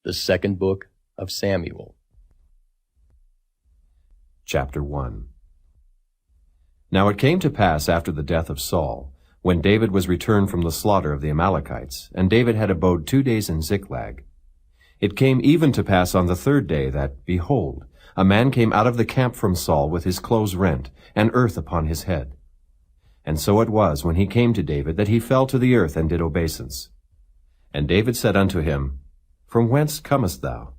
The second book of Samuel. Chapter 1. Now it came to pass after the death of Saul, when David was returned from the slaughter of the Amalekites, and David had abode 2 days in Ziklag. It came even to pass on the third day that, behold, a man came out of the camp from Saul with his clothes rent, and earth upon his head. And so it was, when he came to David, that he fell to the earth and did obeisance. And David said unto him, From whence comest thou?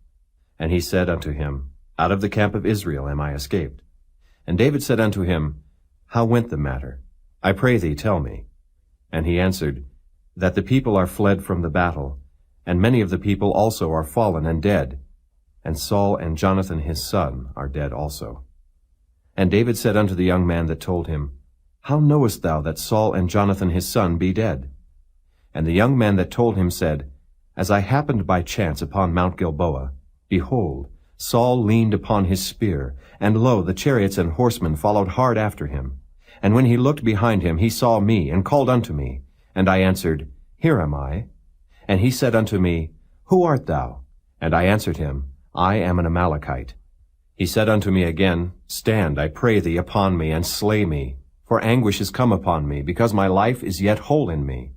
And he said unto him, Out of the camp of Israel am I escaped. And David said unto him, How went the matter? I pray thee, tell me. And he answered, That the people are fled from the battle, and many of the people also are fallen and dead, and Saul and Jonathan his son are dead also. And David said unto the young man that told him, How knowest thou that Saul and Jonathan his son be dead? And the young man that told him said, As I happened by chance upon Mount Gilboa, behold, Saul leaned upon his spear, and lo, the chariots and horsemen followed hard after him. And when he looked behind him, he saw me, and called unto me. And I answered, Here am I. And he said unto me, Who art thou? And I answered him, I am an Amalekite. He said unto me again, Stand, I pray thee, upon me, and slay me, for anguish is come upon me, because my life is yet whole in me.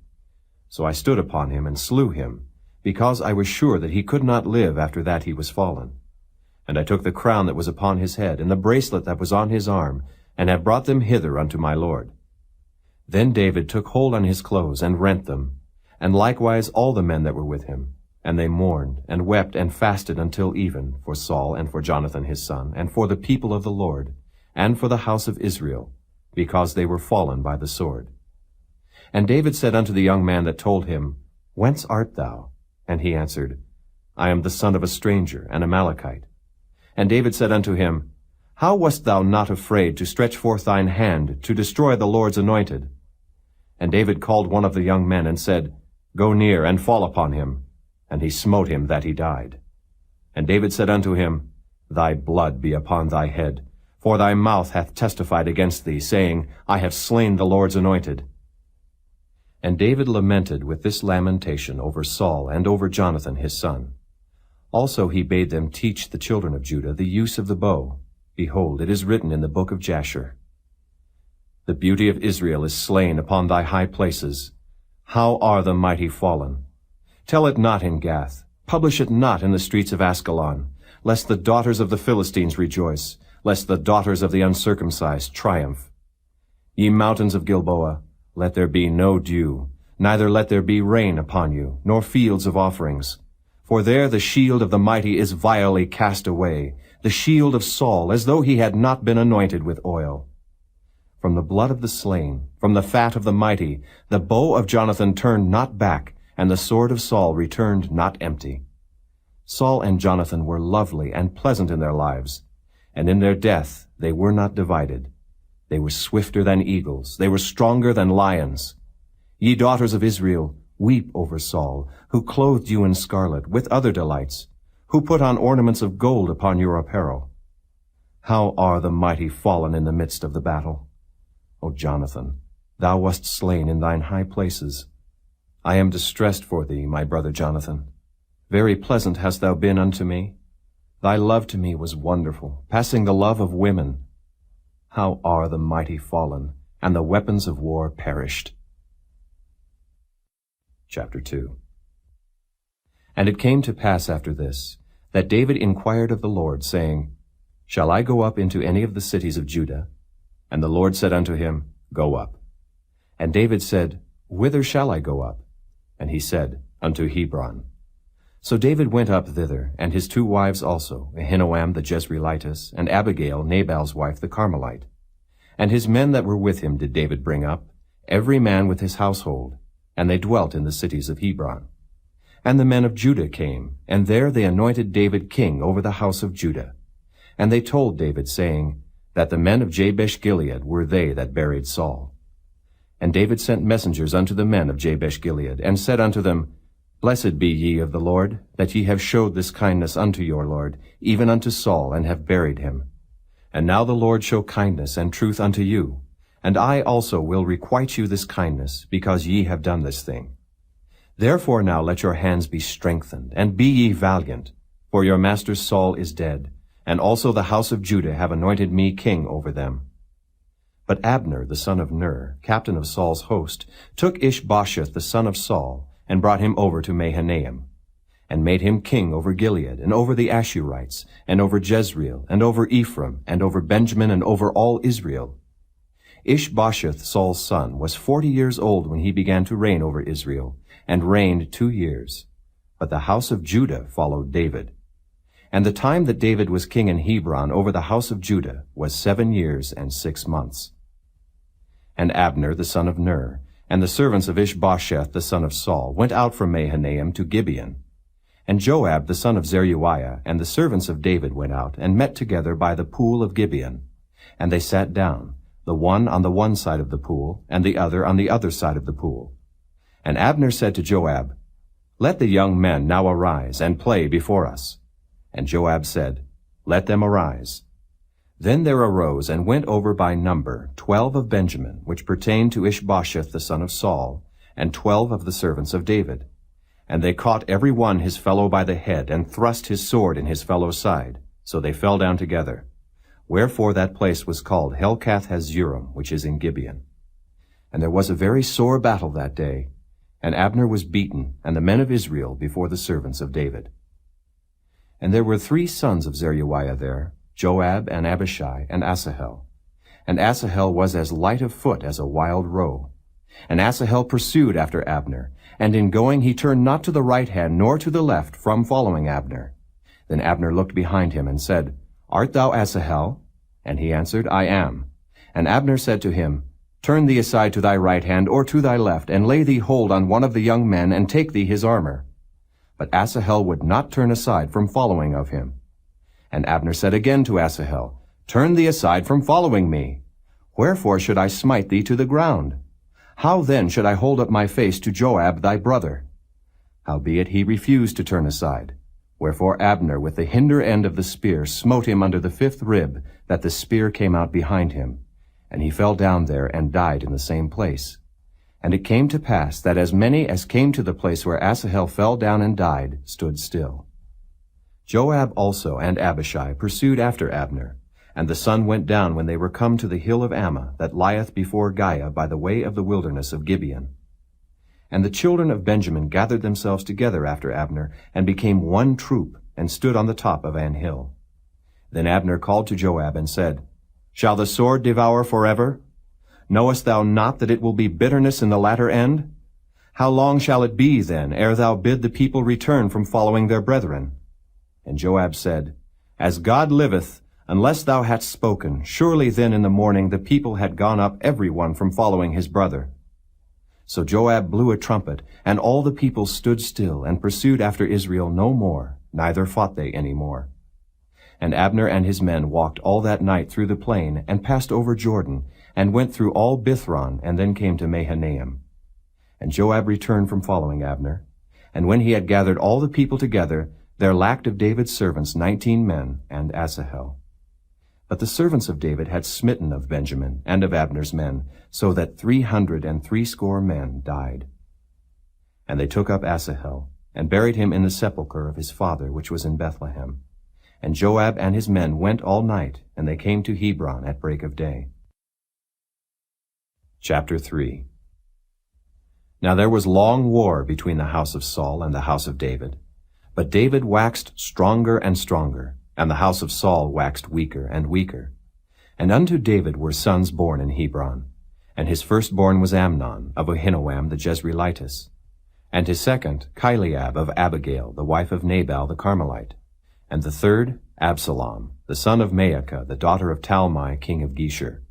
So I stood upon him, and slew him, because I was sure that he could not live after that he was fallen. And I took the crown that was upon his head, and the bracelet that was on his arm, and have brought them hither unto my lord. Then David took hold on his clothes, and rent them, and likewise all the men that were with him. And they mourned, and wept, and fasted until even, for Saul, and for Jonathan his son, and for the people of the Lord, and for the house of Israel, because they were fallen by the sword. And David said unto the young man that told him, Whence art thou? And he answered, I am the son of a stranger, an Amalekite. And David said unto him, How wast thou not afraid to stretch forth thine hand to destroy the Lord's anointed? And David called one of the young men, and said, Go near, and fall upon him. And he smote him that he died. And David said unto him, Thy blood be upon thy head, for thy mouth hath testified against thee, saying, I have slain the Lord's anointed. And David lamented with this lamentation over Saul and over Jonathan his son. Also he bade them teach the children of Judah the use of the bow. Behold, it is written in the book of Jasher, The beauty of Israel is slain upon thy high places. How are the mighty fallen? Tell it not in Gath, publish it not in the streets of Askelon, lest the daughters of the Philistines rejoice, lest the daughters of the uncircumcised triumph. Ye mountains of Gilboa, let there be no dew, neither let there be rain upon you, nor fields of offerings. For there the shield of the mighty is vilely cast away, the shield of Saul, as though he had not been anointed with oil. From the blood of the slain, from the fat of the mighty, the bow of Jonathan turned not back, and the sword of Saul returned not empty. Saul and Jonathan were lovely and pleasant in their lives, and in their death they were not divided. They were swifter than eagles, they were stronger than lions. Ye daughters of Israel, weep over Saul, who clothed you in scarlet, with other delights, who put on ornaments of gold upon your apparel. How are the mighty fallen in the midst of the battle? O Jonathan, thou wast slain in thine high places. I am distressed for thee, my brother Jonathan. Very pleasant hast thou been unto me. Thy love to me was wonderful, passing the love of women. How are the mighty fallen, and the weapons of war perished. Chapter 2. And it came to pass after this, that David inquired of the Lord, saying, Shall I go up into any of the cities of Judah? And the Lord said unto him, Go up. And David said, Whither shall I go up? And he said, Unto Hebron. So David went up thither, and his 2 wives also, Ahinoam the Jezreelitess, and Abigail, Nabal's wife, the Carmelite. And his men that were with him did David bring up, every man with his household, and they dwelt in the cities of Hebron. And the men of Judah came, and there they anointed David king over the house of Judah. And they told David, saying, That the men of Jabesh-Gilead were they that buried Saul. And David sent messengers unto the men of Jabesh-Gilead, and said unto them, Blessed be ye of the Lord, that ye have showed this kindness unto your Lord, even unto Saul, and have buried him. And now the Lord show kindness and truth unto you, and I also will requite you this kindness, because ye have done this thing. Therefore now let your hands be strengthened, and be ye valiant, for your master Saul is dead, and also the house of Judah have anointed me king over them. But Abner the son of Ner, captain of Saul's host, took Ishbosheth the son of Saul, and brought him over to Mahanaim, and made him king over Gilead, and over the Ashurites, and over Jezreel, and over Ephraim, and over Benjamin, and over all Israel. Ishbosheth, Saul's son, was 40 years old when he began to reign over Israel, and reigned 2 years. But the house of Judah followed David. And the time that David was king in Hebron over the house of Judah was 7 years and 6 months. And Abner the son of Ner, and the servants of Ishbosheth the son of Saul, went out from Mahanaim to Gibeon. And Joab the son of Zeruiah and the servants of David went out, and met together by the pool of Gibeon. And they sat down, the one on the one side of the pool, and the other on the other side of the pool. And Abner said to Joab, Let the young men now arise, and play before us. And Joab said, Let them arise. Then there arose and went over by number 12 of Benjamin, which pertained to Ishbosheth the son of Saul, and 12 of the servants of David. And they caught every one his fellow by the head, and thrust his sword in his fellow's side. So they fell down together. Wherefore that place was called Helkath-Hazurim, which is in Gibeon. And there was a very sore battle that day, and Abner was beaten, and the men of Israel before the servants of David. And there were 3 sons of Zeruiah there, Joab, and Abishai, and Asahel. And Asahel was as light of foot as a wild roe. And Asahel pursued after Abner, and in going he turned not to the right hand nor to the left from following Abner. Then Abner looked behind him and said, Art thou Asahel? And he answered, I am. And Abner said to him, Turn thee aside to thy right hand or to thy left, and lay thee hold on one of the young men, and take thee his armor. But Asahel would not turn aside from following of him. And Abner said again to Asahel, Turn thee aside from following me. Wherefore should I smite thee to the ground? How then should I hold up my face to Joab thy brother? Howbeit he refused to turn aside. Wherefore Abner with the hinder end of the spear smote him under the 5th rib, that the spear came out behind him. And he fell down there and died in the same place. And it came to pass that as many as came to the place where Asahel fell down and died stood still. Joab also and Abishai pursued after Abner, and the sun went down when they were come to the hill of Ammah, that lieth before Giah by the way of the wilderness of Gibeon. And the children of Benjamin gathered themselves together after Abner, and became one troop, and stood on the top of an hill. Then Abner called to Joab and said, Shall the sword devour forever? Knowest thou not that it will be bitterness in the latter end? How long shall it be then, ere thou bid the people return from following their brethren? And Joab said, As God liveth, unless thou hadst spoken, surely then in the morning the people had gone up every one from following his brother. So Joab blew a trumpet, and all the people stood still, and pursued after Israel no more, neither fought they any more. And Abner and his men walked all that night through the plain, and passed over Jordan, and went through all Bithron, and then came to Mahanaim. And Joab returned from following Abner. And when he had gathered all the people together, there lacked of David's servants 19 men, and Asahel. But the servants of David had smitten of Benjamin and of Abner's men, so that 360 men died. And they took up Asahel, and buried him in the sepulchre of his father, which was in Bethlehem. And Joab and his men went all night, and they came to Hebron at break of day. Chapter 3. Now there was long war between the house of Saul and the house of David. But David waxed stronger and stronger, and the house of Saul waxed weaker and weaker. And unto David were sons born in Hebron. And his firstborn was Amnon, of Ahinoam the Jezreelitess. And his second, Chileab of Abigail, the wife of Nabal the Carmelite. And the third, Absalom, the son of Maacah, the daughter of Talmai, king of Geshur.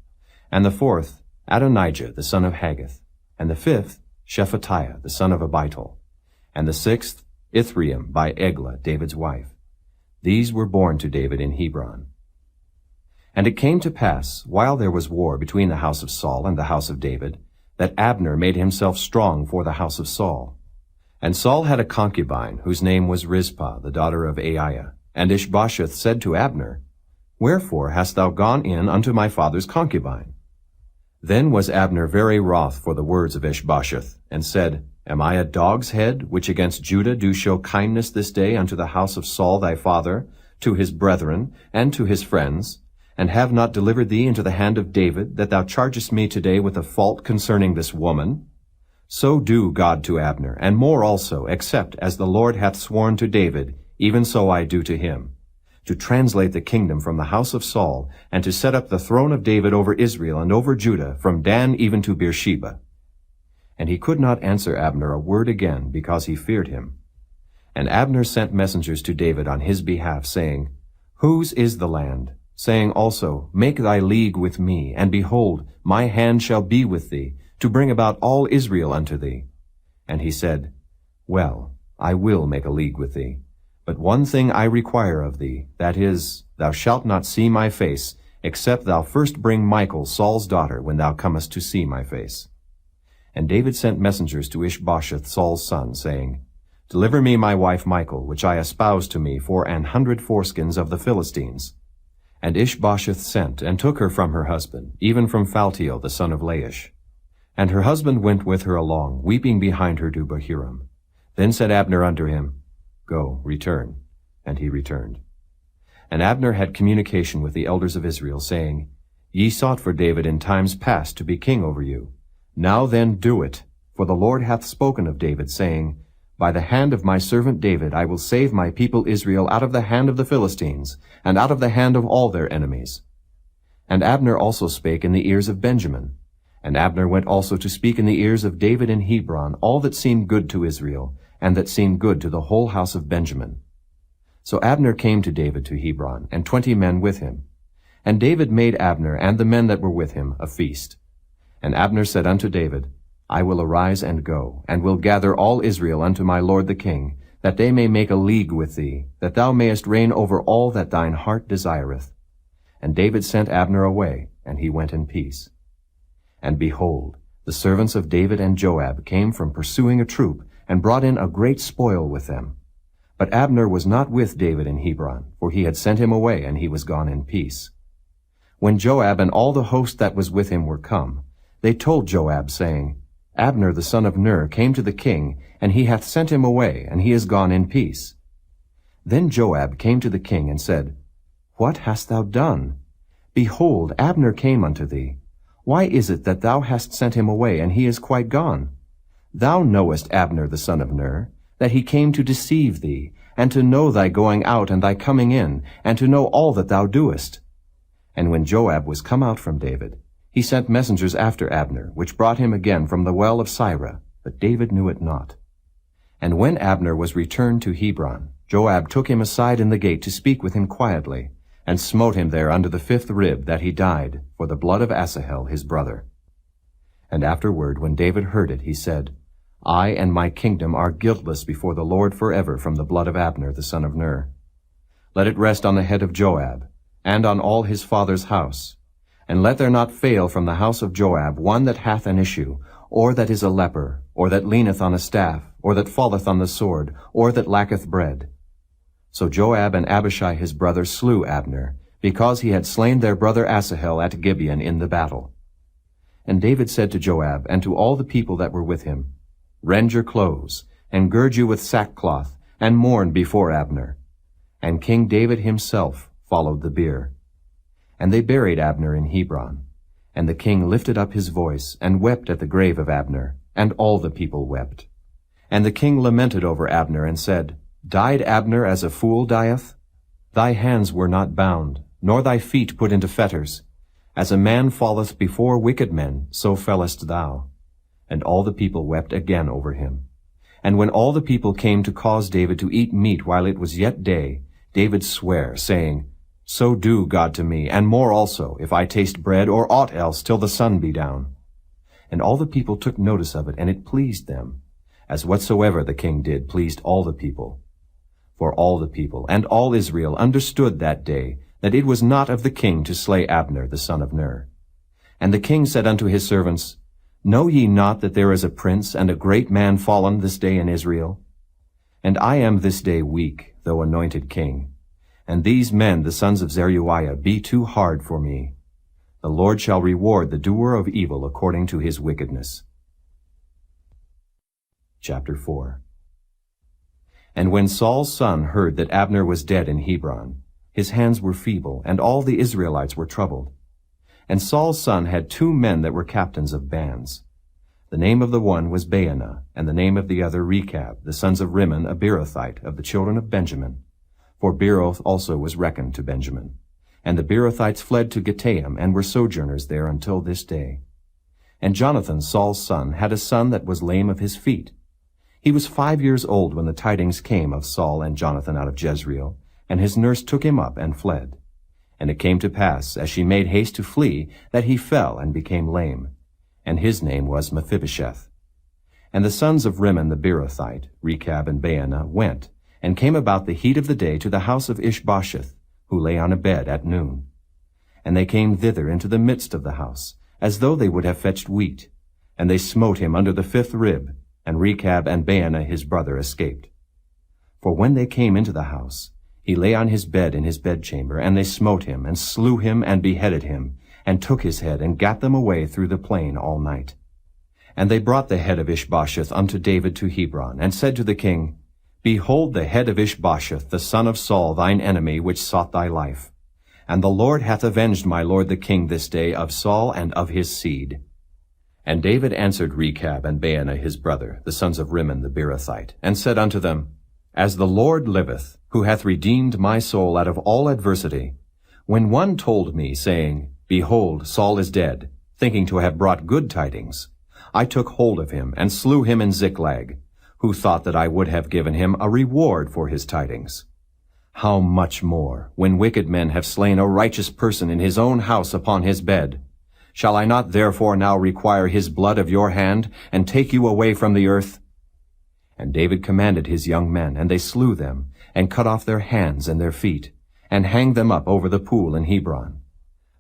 And the fourth, Adonijah, the son of Haggith. And the fifth, Shephatiah, the son of Abital. And the sixth, Ithream by Eglah, David's wife. These were born to David in Hebron. And it came to pass, while there was war between the house of Saul and the house of David, that Abner made himself strong for the house of Saul. And Saul had a concubine, whose name was Rizpah, the daughter of Aiah. And Ishbosheth said to Abner, Wherefore hast thou gone in unto my father's concubine? Then was Abner very wroth for the words of Ishbosheth, and said, Am I a dog's head, which against Judah do show kindness this day unto the house of Saul thy father, to his brethren, and to his friends, and have not delivered thee into the hand of David, that thou chargest me today with a fault concerning this woman? So do God to Abner, and more also, except as the Lord hath sworn to David, even so I do to him, to translate the kingdom from the house of Saul, and to set up the throne of David over Israel and over Judah, from Dan even to Beersheba. And he could not answer Abner a word again, because he feared him. And Abner sent messengers to David on his behalf, saying, Whose is the land? Saying also, Make thy league with me, and behold, my hand shall be with thee, to bring about all Israel unto thee. And he said, Well, I will make a league with thee. But one thing I require of thee, that is, thou shalt not see my face, except thou first bring Michal, Saul's daughter, when thou comest to see my face. And David sent messengers to Ishbosheth, Saul's son, saying, Deliver me my wife Michal, which I espoused to me for 100 foreskins of the Philistines. And Ishbosheth sent, and took her from her husband, even from Phaltiel the son of Laish. And her husband went with her along, weeping behind her to Bahurim. Then said Abner unto him, Go, return. And he returned. And Abner had communication with the elders of Israel, saying, Ye sought for David in times past to be king over you. Now then do it, for the Lord hath spoken of David, saying, By the hand of my servant David I will save my people Israel out of the hand of the Philistines, and out of the hand of all their enemies. And Abner also spake in the ears of Benjamin. And Abner went also to speak in the ears of David in Hebron all that seemed good to Israel, and that seemed good to the whole house of Benjamin. So Abner came to David to Hebron, and 20 men with him. And David made Abner and the men that were with him a feast. And Abner said unto David, I will arise and go, and will gather all Israel unto my lord the king, that they may make a league with thee, that thou mayest reign over all that thine heart desireth. And David sent Abner away, and he went in peace. And behold, the servants of David and Joab came from pursuing a troop, and brought in a great spoil with them. But Abner was not with David in Hebron, for he had sent him away, and he was gone in peace. When Joab and all the host that was with him were come, they told Joab, saying, Abner the son of Ner came to the king, and he hath sent him away, and he is gone in peace. Then Joab came to the king, and said, What hast thou done? Behold, Abner came unto thee. Why is it that thou hast sent him away, and he is quite gone? Thou knowest Abner the son of Ner, that he came to deceive thee, and to know thy going out and thy coming in, and to know all that thou doest. And when Joab was come out from David, he sent messengers after Abner, which brought him again from the well of Sirah, but David knew it not. And when Abner was returned to Hebron, Joab took him aside in the gate to speak with him quietly, and smote him there under the 5th rib, that he died, for the blood of Asahel his brother. And afterward, when David heard it, he said, I and my kingdom are guiltless before the Lord forever from the blood of Abner the son of Ner. Let it rest on the head of Joab, and on all his father's house. And let there not fail from the house of Joab one that hath an issue, or that is a leper, or that leaneth on a staff, or that falleth on the sword, or that lacketh bread. So Joab and Abishai his brother slew Abner, because he had slain their brother Asahel at Gibeon in the battle. And David said to Joab and to all the people that were with him, Rend your clothes, and gird you with sackcloth, and mourn before Abner. And King David himself followed the bier. And they buried Abner in Hebron. And the king lifted up his voice, and wept at the grave of Abner, and all the people wept. And the king lamented over Abner, and said, Died Abner as a fool dieth? Thy hands were not bound, nor thy feet put into fetters. As a man falleth before wicked men, so fellest thou. And all the people wept again over him. And when all the people came to cause David to eat meat while it was yet day, David sware, saying, So do God to me, and more also, if I taste bread or aught else till the sun be down. And all the people took notice of it, and it pleased them, as whatsoever the king did pleased all the people. For all the people and all Israel understood that day that it was not of the king to slay Abner the son of Ner. And the king said unto his servants, Know ye not that there is a prince and a great man fallen this day in Israel? And I am this day weak, though anointed king. And these men, the sons of Zeruiah, be too hard for me. The Lord shall reward the doer of evil according to his wickedness. Chapter 4. And when Saul's son heard that Abner was dead in Hebron, his hands were feeble, and all the Israelites were troubled. And Saul's son had 2 men that were captains of bands. The name of the one was Baanah, and the name of the other Rechab, the sons of Rimmon, a Beerothite, of the children of Benjamin. For Beeroth also was reckoned to Benjamin. And the Beerothites fled to Gittaim, and were sojourners there until this day. And Jonathan, Saul's son, had a son that was lame of his feet. He was 5 years old when the tidings came of Saul and Jonathan out of Jezreel, and his nurse took him up and fled. And it came to pass, as she made haste to flee, that he fell and became lame. And his name was Mephibosheth. And the sons of Rimmon the Beerothite, Rechab and Baanah, went, and came about the heat of the day to the house of Ishbosheth, who lay on a bed at noon. And they came thither into the midst of the house, as though they would have fetched wheat. And they smote him under the 5th rib, and Rechab and Baanah his brother escaped. For when they came into the house, he lay on his bed in his bedchamber, and they smote him, and slew him, and beheaded him, and took his head, and gat them away through the plain all night. And they brought the head of Ishbosheth unto David to Hebron, and said to the king, Behold the head of Ishbosheth, the son of Saul, thine enemy, which sought thy life. And the Lord hath avenged my lord the king this day of Saul and of his seed. And David answered Rechab and Baanah his brother, the sons of Rimmon the Beerothite, and said unto them, As the Lord liveth, who hath redeemed my soul out of all adversity, when one told me, saying, Behold, Saul is dead, thinking to have brought good tidings, I took hold of him, and slew him in Ziklag, who thought that I would have given him a reward for his tidings. How much more, when wicked men have slain a righteous person in his own house upon his bed? Shall I not therefore now require his blood of your hand, and take you away from the earth? And David commanded his young men, and they slew them, and cut off their hands and their feet, and hanged them up over the pool in Hebron.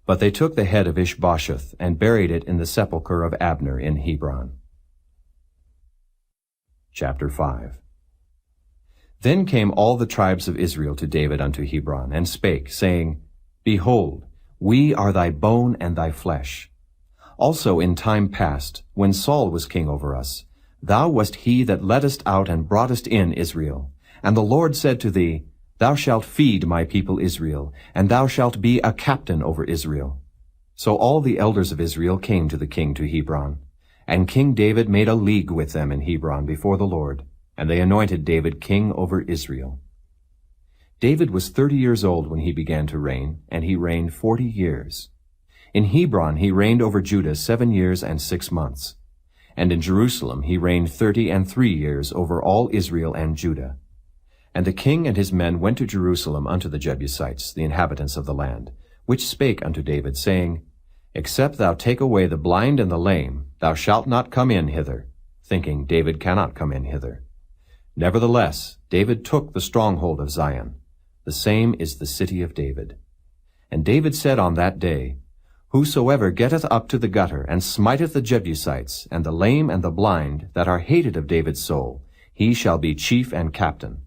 But they took the head of Ishbosheth, and buried it in the sepulchre of Abner in Hebron. Chapter 5. Then came all the tribes of Israel to David unto Hebron, and spake, saying, Behold, we are thy bone and thy flesh. Also in time past, when Saul was king over us, thou wast he that leddest out and broughtest in Israel. And the Lord said to thee, Thou shalt feed my people Israel, and thou shalt be a captain over Israel. So all the elders of Israel came to the king to Hebron. And King David made a league with them in Hebron before the Lord, and they anointed David king over Israel. David was 30 years old when he began to reign, and he reigned 40 years. In Hebron he reigned over Judah 7 years and 6 months. And in Jerusalem he reigned 33 years over all Israel and Judah. And the king and his men went to Jerusalem unto the Jebusites, the inhabitants of the land, which spake unto David, saying, Except thou take away the blind and the lame, thou shalt not come in hither, thinking, David cannot come in hither. Nevertheless, David took the stronghold of Zion. The same is the city of David. And David said on that day, Whosoever getteth up to the gutter, and smiteth the Jebusites, and the lame and the blind, that are hated of David's soul, he shall be chief and captain.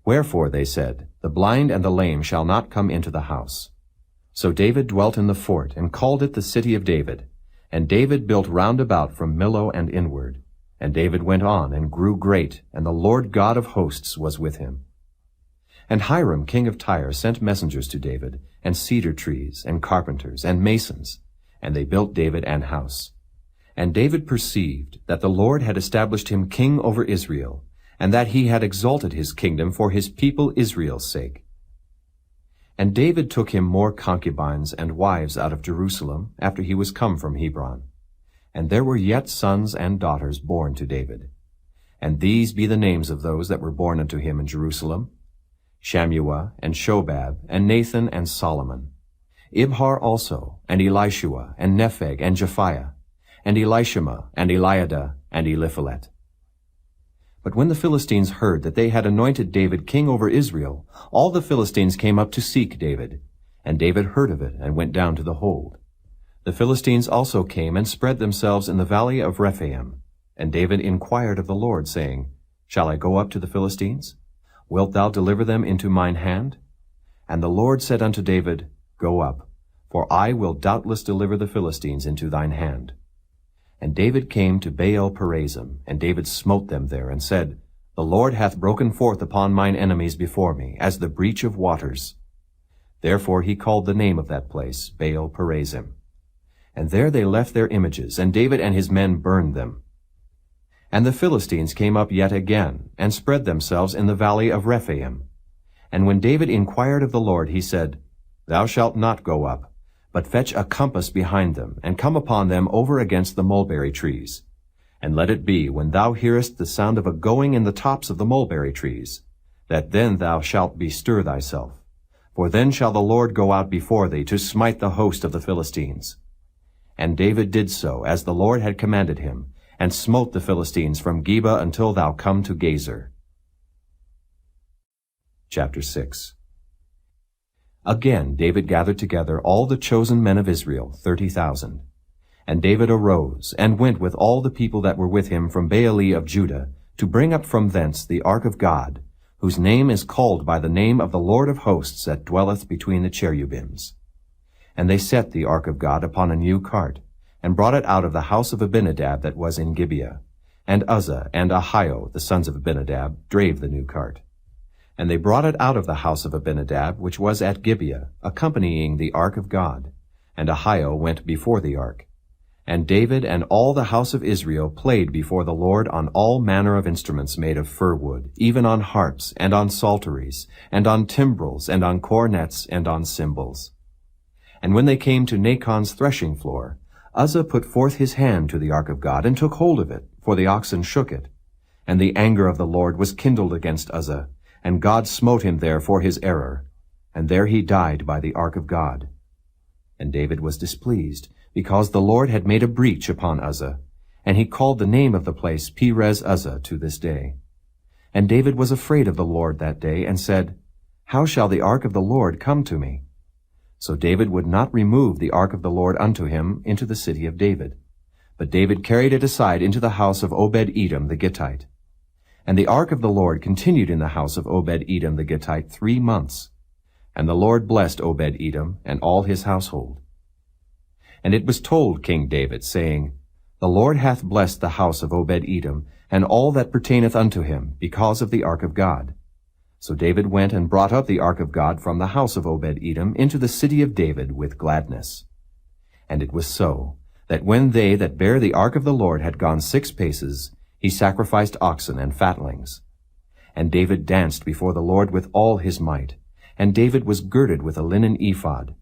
Wherefore, they said, The blind and the lame shall not come into the house. So David dwelt in the fort, and called it the city of David. And David built round about from Millo and inward. And David went on, and grew great, and the Lord God of hosts was with him. And Hiram king of Tyre sent messengers to David, and cedar trees, and carpenters, and masons, and they built David an house. And David perceived that the Lord had established him king over Israel, and that he had exalted his kingdom for his people Israel's sake. And David took him more concubines and wives out of Jerusalem, after he was come from Hebron. And there were yet sons and daughters born to David. And these be the names of those that were born unto him in Jerusalem: Shammua, and Shobab, and Nathan, and Solomon. Ibhar also, and Elishua, and Nepheg, and Japhiah, and Elishama, and Eliada, and Eliphelet. But when the Philistines heard that they had anointed David king over Israel, all the Philistines came up to seek David. And David heard of it, and went down to the hold. The Philistines also came and spread themselves in the valley of Rephaim. And David inquired of the Lord, saying, Shall I go up to the Philistines? Wilt thou deliver them into mine hand? And the Lord said unto David, Go up, for I will doubtless deliver the Philistines into thine hand. And David came to Baal-perazim, and David smote them there, and said, The Lord hath broken forth upon mine enemies before me, as the breach of waters. Therefore he called the name of that place Baal-perazim. And there they left their images, and David and his men burned them. And the Philistines came up yet again, and spread themselves in the valley of Rephaim. And when David inquired of the Lord, he said, Thou shalt not go up, but fetch a compass behind them, and come upon them over against the mulberry trees. And let it be, when thou hearest the sound of a going in the tops of the mulberry trees, that then thou shalt bestir thyself. For then shall the Lord go out before thee to smite the host of the Philistines. And David did so, as the Lord had commanded him, and smote the Philistines from Geba until thou come to Gazer. Chapter 6. Again David gathered together all the chosen men of Israel, 30,000. And David arose, and went with all the people that were with him from Baale of Judah, to bring up from thence the ark of God, whose name is called by the name of the Lord of hosts that dwelleth between the cherubims. And they set the ark of God upon a new cart, and brought it out of the house of Abinadab that was in Gibeah. And Uzzah and Ahio, the sons of Abinadab, drave the new cart. And they brought it out of the house of Abinadab, which was at Gibeah, accompanying the ark of God. And Ahio went before the ark. And David and all the house of Israel played before the Lord on all manner of instruments made of fir wood, even on harps, and on psalteries, and on timbrels, and on cornets, and on cymbals. And when they came to Nachon's threshing floor, Uzzah put forth his hand to the ark of God, and took hold of it, for the oxen shook it. And the anger of the Lord was kindled against Uzzah, and God smote him there for his error, and there he died by the ark of God. And David was displeased, because the Lord had made a breach upon Uzzah, and he called the name of the place Perez Uzzah to this day. And David was afraid of the Lord that day, and said, How shall the ark of the Lord come to me? So David would not remove the ark of the Lord unto him into the city of David. But David carried it aside into the house of Obed-Edom the Gittite. And the ark of the Lord continued in the house of Obed-Edom the Gittite 3 months. And the Lord blessed Obed-Edom and all his household. And it was told King David, saying, The Lord hath blessed the house of Obed-Edom, and all that pertaineth unto him, because of the ark of God. So David went and brought up the ark of God from the house of Obed-Edom into the city of David with gladness. And it was so, that when they that bare the ark of the Lord had gone 6 paces, he sacrificed oxen and fatlings. And David danced before the Lord with all his might, and David was girded with a linen ephod.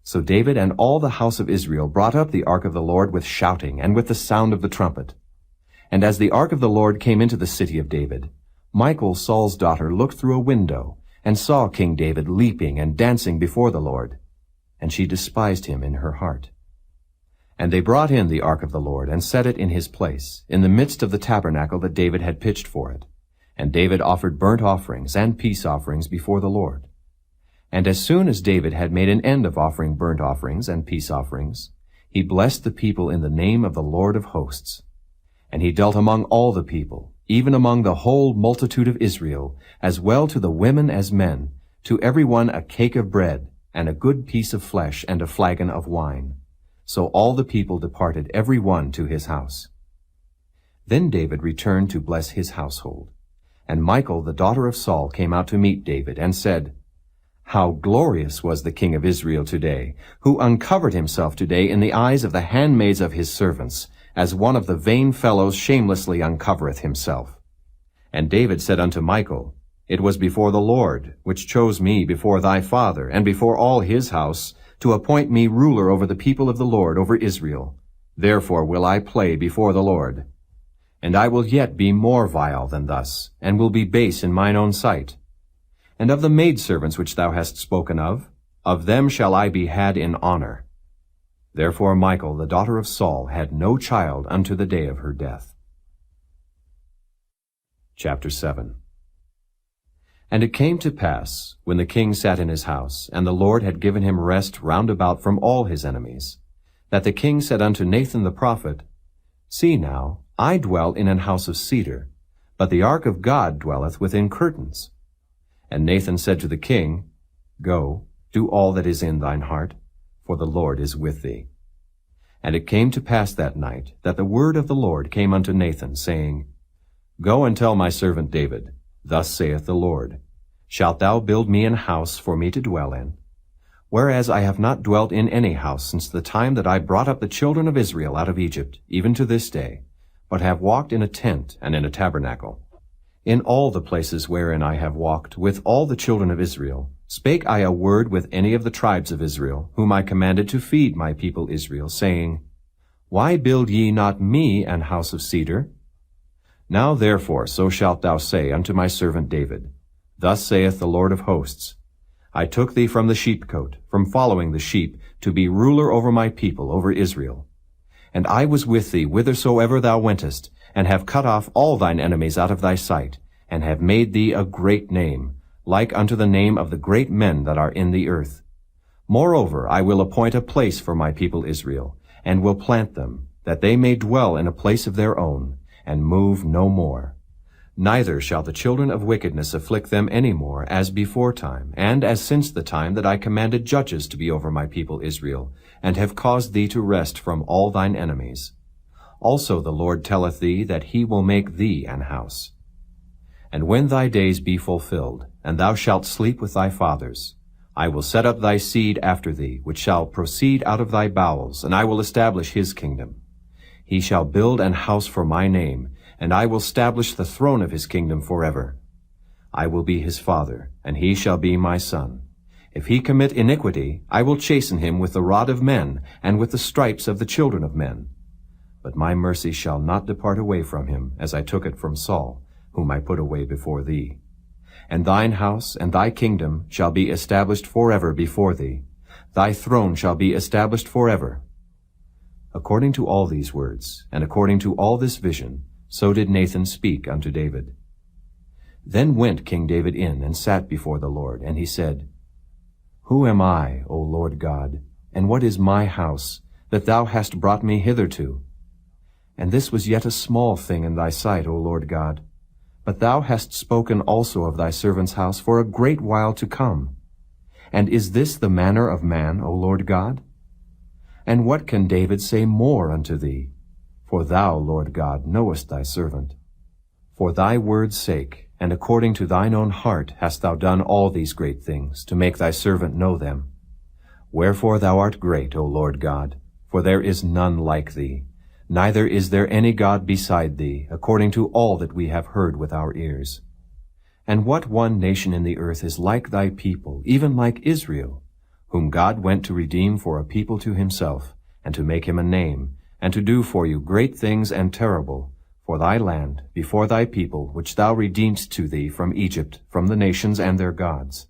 So David and all the house of Israel brought up the ark of the Lord with shouting and with the sound of the trumpet. And as the ark of the Lord came into the city of David, Michal, Saul's daughter, looked through a window, and saw King David leaping and dancing before the Lord. And she despised him in her heart. And they brought in the ark of the Lord, and set it in his place, in the midst of the tabernacle that David had pitched for it. And David offered burnt offerings and peace offerings before the Lord. And as soon as David had made an end of offering burnt offerings and peace offerings, he blessed the people in the name of the Lord of hosts. And he dealt among all the people, even among the whole multitude of Israel, as well to the women as men, to every one a cake of bread, and a good piece of flesh, and a flagon of wine. So all the people departed every one to his house. Then David returned to bless his household. And Michal, the daughter of Saul, came out to meet David, and said, How glorious was the king of Israel today, who uncovered himself today in the eyes of the handmaids of his servants, as one of the vain fellows shamelessly uncovereth himself. And David said unto Michal, It was before the Lord, which chose me before thy father, and before all his house, to appoint me ruler over the people of the Lord, over Israel. Therefore will I play before the Lord. And I will yet be more vile than thus, and will be base in mine own sight. And of the maidservants which thou hast spoken of them shall I be had in honor. Therefore Michal, the daughter of Saul, had no child unto the day of her death. Chapter 7. And it came to pass, when the king sat in his house, and the Lord had given him rest round about from all his enemies, that the king said unto Nathan the prophet, See now, I dwell in an house of cedar, but the ark of God dwelleth within curtains. And Nathan said to the king, Go, do all that is in thine heart, for the Lord is with thee. And it came to pass that night that the word of the Lord came unto Nathan, saying, Go and tell my servant David, Thus saith the Lord, Shalt thou build me an house for me to dwell in? Whereas I have not dwelt in any house since the time that I brought up the children of Israel out of Egypt, even to this day, but have walked in a tent and in a tabernacle. In all the places wherein I have walked with all the children of Israel, spake I a word with any of the tribes of Israel, whom I commanded to feed my people Israel, saying, Why build ye not me an house of cedar? Now therefore so shalt thou say unto my servant David, Thus saith the Lord of hosts, I took thee from the sheepcote, from following the sheep, to be ruler over my people, over Israel. And I was with thee whithersoever thou wentest, and have cut off all thine enemies out of thy sight, and have made thee a great name, like unto the name of the great men that are in the earth. Moreover, I will appoint a place for my people Israel, and will plant them, that they may dwell in a place of their own, and move no more. Neither shall the children of wickedness afflict them any more, as before time, and as since the time that I commanded judges to be over my people Israel, and have caused thee to rest from all thine enemies. Also the Lord telleth thee that he will make thee an house. And when thy days be fulfilled, and thou shalt sleep with thy fathers, I will set up thy seed after thee, which shall proceed out of thy bowels, and I will establish his kingdom. He shall build an house for my name, and I will establish the throne of his kingdom forever. I will be his father, and he shall be my son. If he commit iniquity, I will chasten him with the rod of men, and with the stripes of the children of men. But my mercy shall not depart away from him, as I took it from Saul, whom I put away before thee. And thine house and thy kingdom shall be established forever before thee. Thy throne shall be established forever. According to all these words, and according to all this vision, so did Nathan speak unto David. Then went King David in, and sat before the Lord, and he said, Who am I, O Lord God, and what is my house, that thou hast brought me hitherto? And this was yet a small thing in thy sight, O Lord God. But thou hast spoken also of thy servant's house for a great while to come. And is this the manner of man, O Lord God? And what can David say more unto thee? For thou, Lord God, knowest thy servant. For thy word's sake, and according to thine own heart, hast thou done all these great things, to make thy servant know them. Wherefore thou art great, O Lord God, for there is none like thee. Neither is there any God beside thee, according to all that we have heard with our ears. And what one nation in the earth is like thy people, even like Israel, whom God went to redeem for a people to himself, and to make him a name, and to do for you great things and terrible, for thy land, before thy people, which thou redeemedst to thee from Egypt, from the nations and their gods.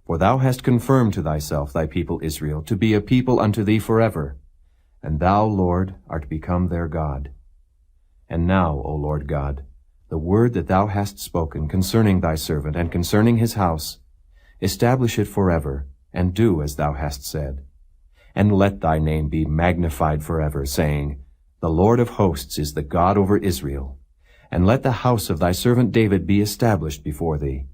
For thou hast confirmed to thyself thy people Israel, to be a people unto thee forever. And thou, Lord, art become their God. And now, O Lord God, the word that thou hast spoken concerning thy servant and concerning his house, establish it forever, and do as thou hast said. And let thy name be magnified forever, saying, The Lord of hosts is the God over Israel. And let the house of thy servant David be established before thee.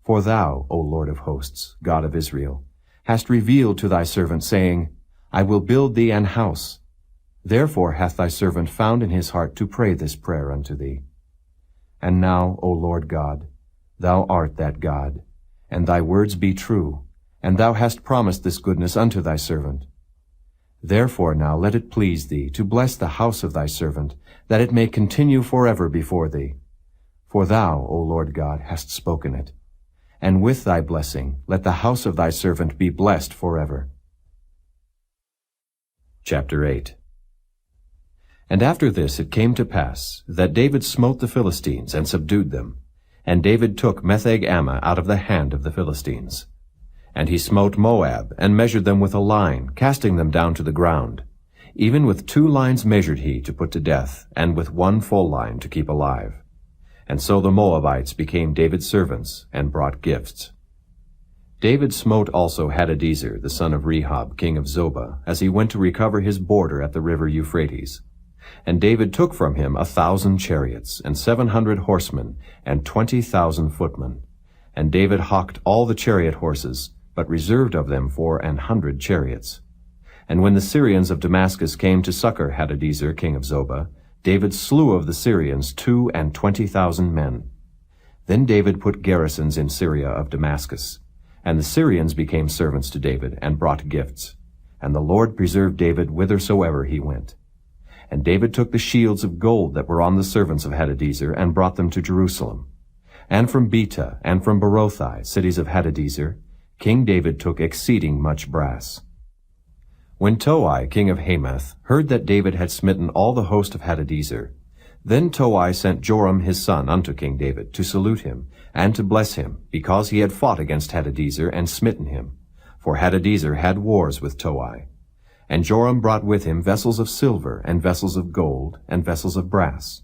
For thou, O Lord of hosts, God of Israel, hast revealed to thy servant, saying, I will build thee an house. Therefore hath thy servant found in his heart to pray this prayer unto thee. And now, O Lord God, thou art that God, and thy words be true, and thou hast promised this goodness unto thy servant. Therefore now let it please thee to bless the house of thy servant, that it may continue forever before thee. For thou, O Lord God, hast spoken it. And with thy blessing let the house of thy servant be blessed forever. Chapter 8. And after this it came to pass that David smote the Philistines and subdued them. And David took Metheg-Ammah out of the hand of the Philistines. And he smote Moab, and measured them with a line, casting them down to the ground. Even with 2 lines measured he to put to death, and with 1 full line to keep alive. And so the Moabites became David's servants, and brought gifts. David smote also Hadadezer, the son of Rehob, king of Zobah, as he went to recover his border at the river Euphrates. And David took from him 1,000 chariots, and 700 horsemen, and 20,000 footmen. And David hocked all the chariot horses, but reserved of them for 100 chariots. And when the Syrians of Damascus came to succor Hadadezer, king of Zobah, David slew of the Syrians 22,000 men. Then David put garrisons in Syria of Damascus. And the Syrians became servants to David, and brought gifts. And the Lord preserved David whithersoever he went. And David took the shields of gold that were on the servants of Hadadezer, and brought them to Jerusalem. And from Betah, and from Berothai, cities of Hadadezer, King David took exceeding much brass. When Toi, king of Hamath, heard that David had smitten all the host of Hadadezer, then Toi sent Joram his son unto King David, to salute him, and to bless him, because he had fought against Hadadezer, and smitten him. For Hadadezer had wars with Toi. And Joram brought with him vessels of silver, and vessels of gold, and vessels of brass,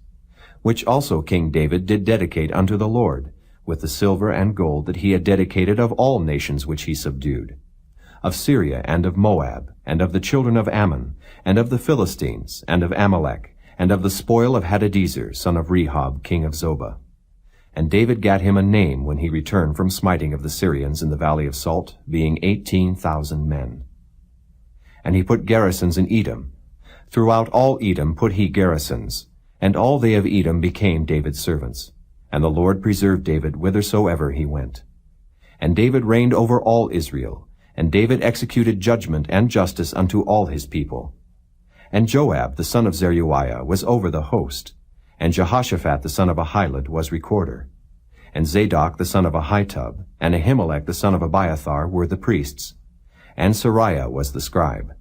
which also King David did dedicate unto the Lord, with the silver and gold that he had dedicated of all nations which he subdued, of Syria, and of Moab, and of the children of Ammon, and of the Philistines, and of Amalek, and of the spoil of Hadadezer, son of Rehob, king of Zobah. And David gat him a name when he returned from smiting of the Syrians in the valley of Salt, being 18,000 men. And he put garrisons in Edom. Throughout all Edom put he garrisons, and all they of Edom became David's servants. And the Lord preserved David whithersoever he went. And David reigned over all Israel, and David executed judgment and justice unto all his people. And Joab the son of Zeruiah was over the host, and Jehoshaphat the son of Ahilud was recorder. And Zadok the son of Ahitub, and Ahimelech the son of Abiathar were the priests. And Sariah was the scribe.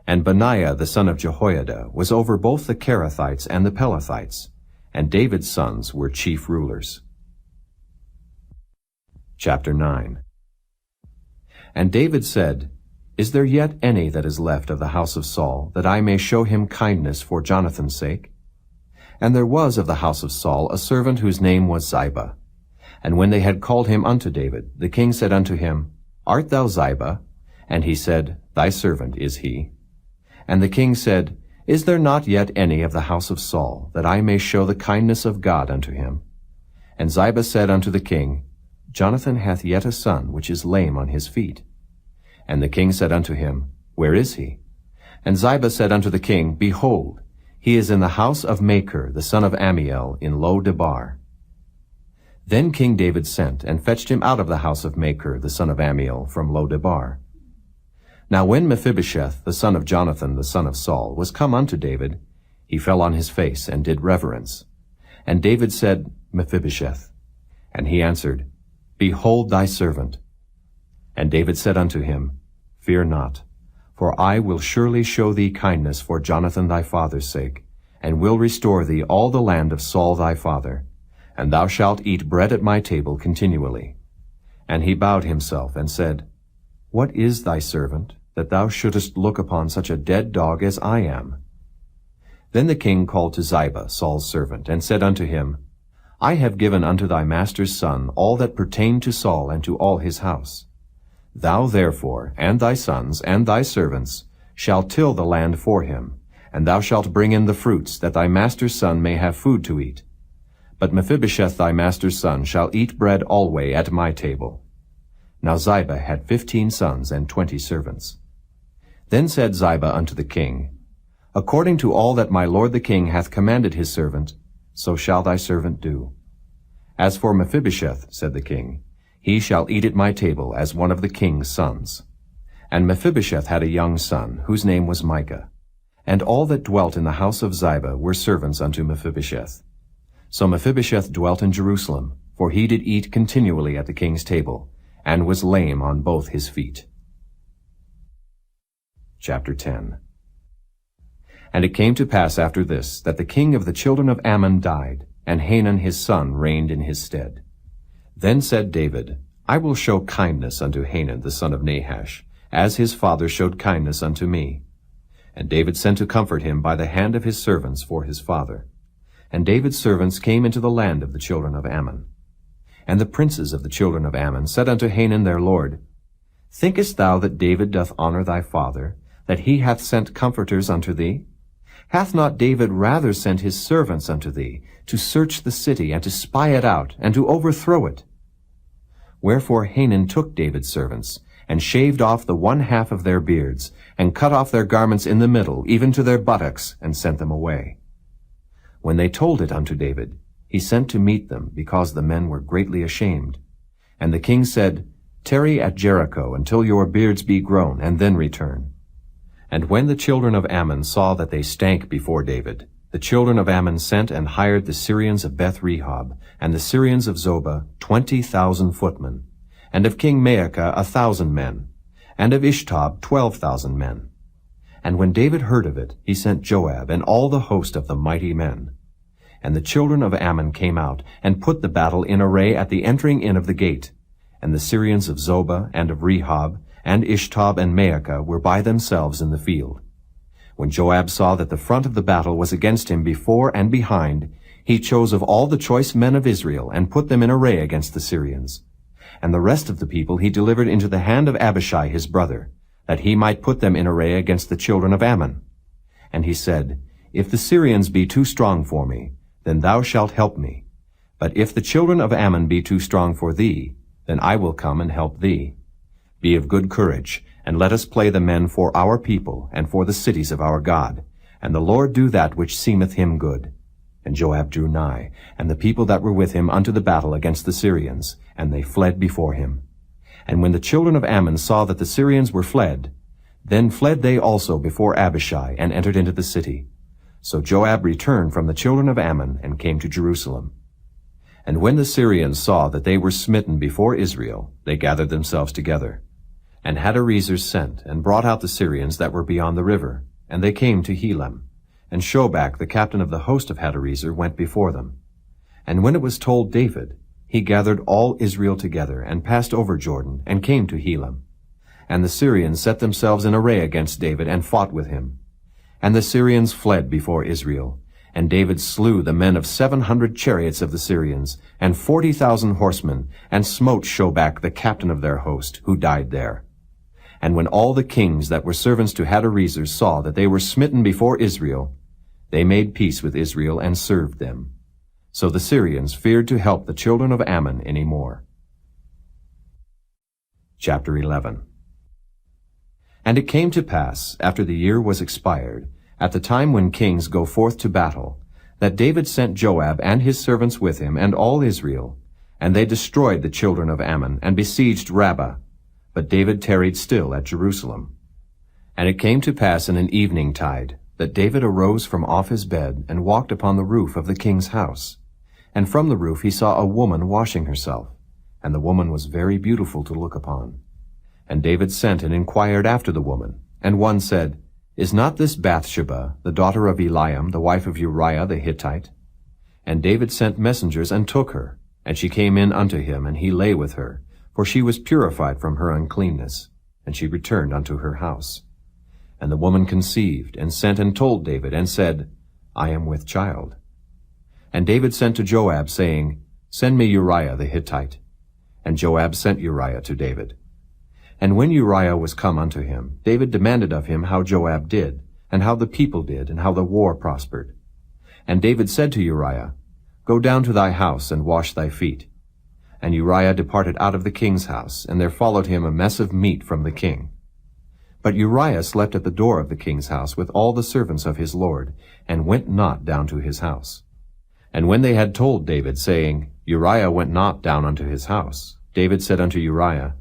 And Benaiah the son of Jehoiada was over both the Kerethites and the Pelethites, and David's sons were chief rulers. Chapter 9. And David said, Is there yet any that is left of the house of Saul, that I may show him kindness for Jonathan's sake? And there was of the house of Saul a servant whose name was Ziba. And when they had called him unto David, the king said unto him, Art thou Ziba? And he said, Thy servant is he. And the king said, Is there not yet any of the house of Saul, that I may show the kindness of God unto him? And Ziba said unto the king, Jonathan hath yet a son, which is lame on his feet. And the king said unto him, Where is he? And Ziba said unto the king, Behold, he is in the house of Machir, the son of Ammiel, in Lo-debar. Then King David sent, and fetched him out of the house of Machir, the son of Ammiel, from Lo-debar. Now when Mephibosheth, the son of Jonathan, the son of Saul, was come unto David, he fell on his face, and did reverence. And David said, Mephibosheth. And he answered, Behold thy servant. And David said unto him, Fear not, for I will surely show thee kindness for Jonathan thy father's sake, and will restore thee all the land of Saul thy father, and thou shalt eat bread at my table continually. And he bowed himself, and said, What is thy servant, that thou shouldest look upon such a dead dog as I am? Then the king called to Ziba, Saul's servant, and said unto him, I have given unto thy master's son all that pertained to Saul and to all his house. Thou therefore, and thy sons, and thy servants, shall till the land for him, and thou shalt bring in the fruits, that thy master's son may have food to eat. But Mephibosheth thy master's son shall eat bread alway at my table. Now Ziba had 15 sons and 20 servants. Then said Ziba unto the king, According to all that my lord the king hath commanded his servant, so shall thy servant do. As for Mephibosheth, said the king, he shall eat at my table as one of the king's sons. And Mephibosheth had a young son, whose name was Micah. And all that dwelt in the house of Ziba were servants unto Mephibosheth. So Mephibosheth dwelt in Jerusalem, for he did eat continually at the king's table, and was lame on both his feet. Chapter 10. And it came to pass after this, that the king of the children of Ammon died, and Hanun his son reigned in his stead. Then said David, I will show kindness unto Hanun the son of Nahash, as his father showed kindness unto me. And David sent to comfort him by the hand of his servants for his father. And David's servants came into the land of the children of Ammon. And the princes of the children of Ammon said unto Hanun their lord, Thinkest thou that David doth honor thy father, that he hath sent comforters unto thee? Hath not David rather sent his servants unto thee, to search the city, and to spy it out, and to overthrow it? Wherefore Hanun took David's servants, and shaved off the 1/2 of their beards, and cut off their garments in the middle, even to their buttocks, and sent them away. When they told it unto David, he sent to meet them, because the men were greatly ashamed. And the king said, Tarry at Jericho until your beards be grown, and then return. And when the children of Ammon saw that they stank before David, the children of Ammon sent and hired the Syrians of Beth-rehob, and the Syrians of Zobah 20,000 footmen, and of King Maacah 1,000 men, and of Ishtob 12,000 men. And when David heard of it, he sent Joab and all the host of the mighty men. And the children of Ammon came out, and put the battle in array at the entering in of the gate. And the Syrians of Zobah and of Rehob, and Ishtob and Maacah were by themselves in the field. When Joab saw that the front of the battle was against him before and behind, he chose of all the choice men of Israel, and put them in array against the Syrians. And the rest of the people he delivered into the hand of Abishai his brother, that he might put them in array against the children of Ammon. And he said, If the Syrians be too strong for me, then thou shalt help me. But if the children of Ammon be too strong for thee, then I will come and help thee. Be of good courage, and let us play the men for our people, and for the cities of our God. And the Lord do that which seemeth him good. And Joab drew nigh, and the people that were with him unto the battle against the Syrians, and they fled before him. And when the children of Ammon saw that the Syrians were fled, then fled they also before Abishai, and entered into the city. So Joab returned from the children of Ammon, and came to Jerusalem. And when the Syrians saw that they were smitten before Israel, they gathered themselves together. And Hadarezer sent, and brought out the Syrians that were beyond the river, and they came to Helam. And Shobach, the captain of the host of Hadarezer, went before them. And when it was told David, he gathered all Israel together, and passed over Jordan, and came to Helam. And the Syrians set themselves in array against David, and fought with him. And the Syrians fled before Israel. And David slew the men of 700 chariots of the Syrians, and 40,000 horsemen, and smote Shobach the captain of their host, who died there. And when all the kings that were servants to Hadarezer saw that they were smitten before Israel, they made peace with Israel, and served them. So the Syrians feared to help the children of Ammon any more. Chapter 11. And it came to pass, after the year was expired, at the time when kings go forth to battle, that David sent Joab and his servants with him, and all Israel, and they destroyed the children of Ammon, and besieged Rabbah. But David tarried still at Jerusalem. And it came to pass in an evening tide, that David arose from off his bed, and walked upon the roof of the king's house. And from the roof he saw a woman washing herself, and the woman was very beautiful to look upon. And David sent and inquired after the woman. And one said, Is not this Bathsheba, the daughter of Eliam, the wife of Uriah the Hittite? And David sent messengers, and took her. And she came in unto him, and he lay with her, for she was purified from her uncleanness. And she returned unto her house. And the woman conceived, and sent and told David, and said, I am with child. And David sent to Joab, saying, Send me Uriah the Hittite. And Joab sent Uriah to David. And when Uriah was come unto him, David demanded of him how Joab did, and how the people did, and how the war prospered. And David said to Uriah, Go down to thy house, and wash thy feet. And Uriah departed out of the king's house, and there followed him a mess of meat from the king. But Uriah slept at the door of the king's house with all the servants of his lord, and went not down to his house. And when they had told David, saying, Uriah went not down unto his house, David said unto Uriah,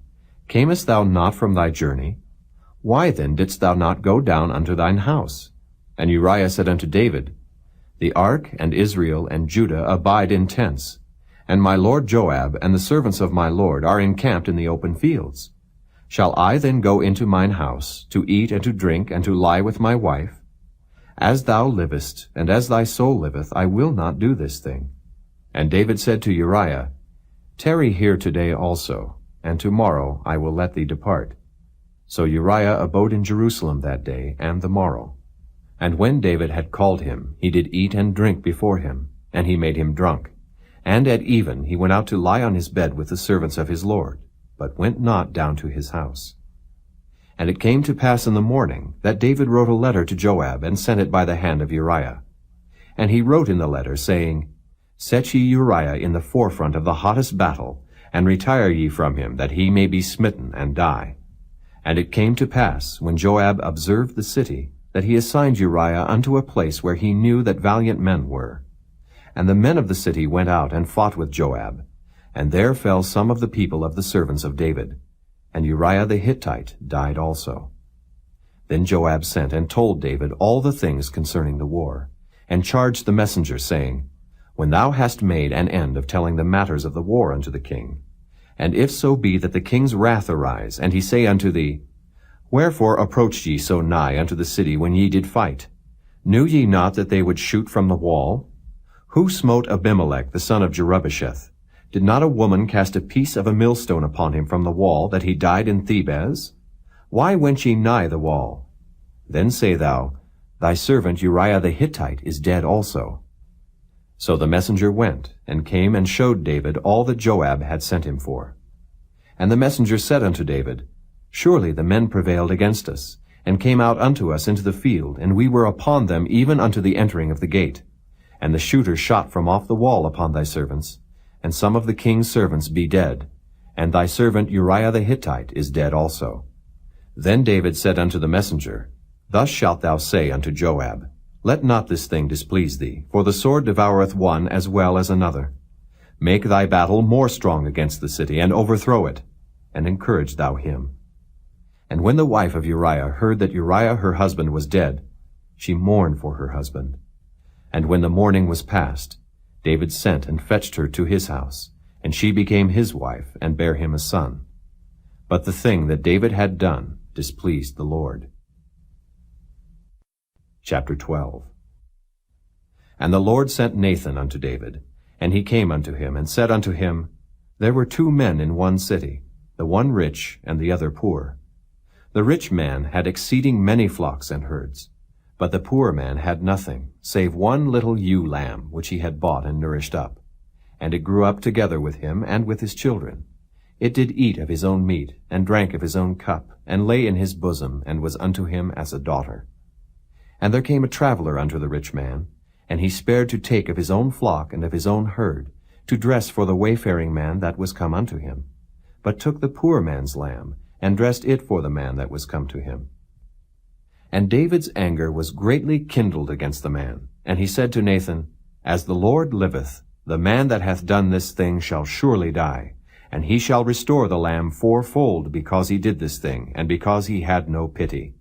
Camest thou not from thy journey? Why then didst thou not go down unto thine house? And Uriah said unto David, The ark and Israel and Judah abide in tents, and my lord Joab and the servants of my lord are encamped in the open fields. Shall I then go into mine house, to eat and to drink, and to lie with my wife? As thou livest, and as thy soul liveth, I will not do this thing. And David said to Uriah, Tarry here today also, and tomorrow I will let thee depart. So Uriah abode in Jerusalem that day and the morrow. And when David had called him, he did eat and drink before him, and he made him drunk. And at even he went out to lie on his bed with the servants of his lord, but went not down to his house. And it came to pass in the morning that David wrote a letter to Joab, and sent it by the hand of Uriah. And he wrote in the letter, saying, Set ye Uriah in the forefront of the hottest battle, and retire ye from him, that he may be smitten and die. And it came to pass, when Joab observed the city, that he assigned Uriah unto a place where he knew that valiant men were. And the men of the city went out and fought with Joab. And there fell some of the people of the servants of David. And Uriah the Hittite died also. Then Joab sent and told David all the things concerning the war, and charged the messenger, saying, When thou hast made an end of telling the matters of the war unto the king, and if so be that the king's wrath arise, and he say unto thee, Wherefore approached ye so nigh unto the city when ye did fight? Knew ye not that they would shoot from the wall? Who smote Abimelech the son of Jerubbesheth? Did not a woman cast a piece of a millstone upon him from the wall, that he died in Thebez? Why went ye nigh the wall? Then say thou, Thy servant Uriah the Hittite is dead also. So the messenger went, and came and showed David all that Joab had sent him for. And the messenger said unto David, Surely the men prevailed against us, and came out unto us into the field, and we were upon them even unto the entering of the gate. And the shooters shot from off the wall upon thy servants, and some of the king's servants be dead, and thy servant Uriah the Hittite is dead also. Then David said unto the messenger, Thus shalt thou say unto Joab, Let not this thing displease thee, for the sword devoureth one as well as another. Make thy battle more strong against the city, and overthrow it, and encourage thou him. And when the wife of Uriah heard that Uriah her husband was dead, she mourned for her husband. And when the mourning was past, David sent and fetched her to his house, and she became his wife, and bare him a son. But the thing that David had done displeased the Lord. Chapter 12. And the Lord sent Nathan unto David, and he came unto him, and said unto him, There were 2 men in one city, the one rich, and the other poor. The rich man had exceeding many flocks and herds, but the poor man had nothing, save one little ewe lamb, which he had bought and nourished up. And it grew up together with him and with his children. It did eat of his own meat, and drank of his own cup, and lay in his bosom, and was unto him as a daughter. And there came a traveler unto the rich man, and he spared to take of his own flock and of his own herd, to dress for the wayfaring man that was come unto him, but took the poor man's lamb, and dressed it for the man that was come to him. And David's anger was greatly kindled against the man, and he said to Nathan, As the Lord liveth, the man that hath done this thing shall surely die, and he shall restore the lamb 4-fold, because he did this thing, and because he had no pity.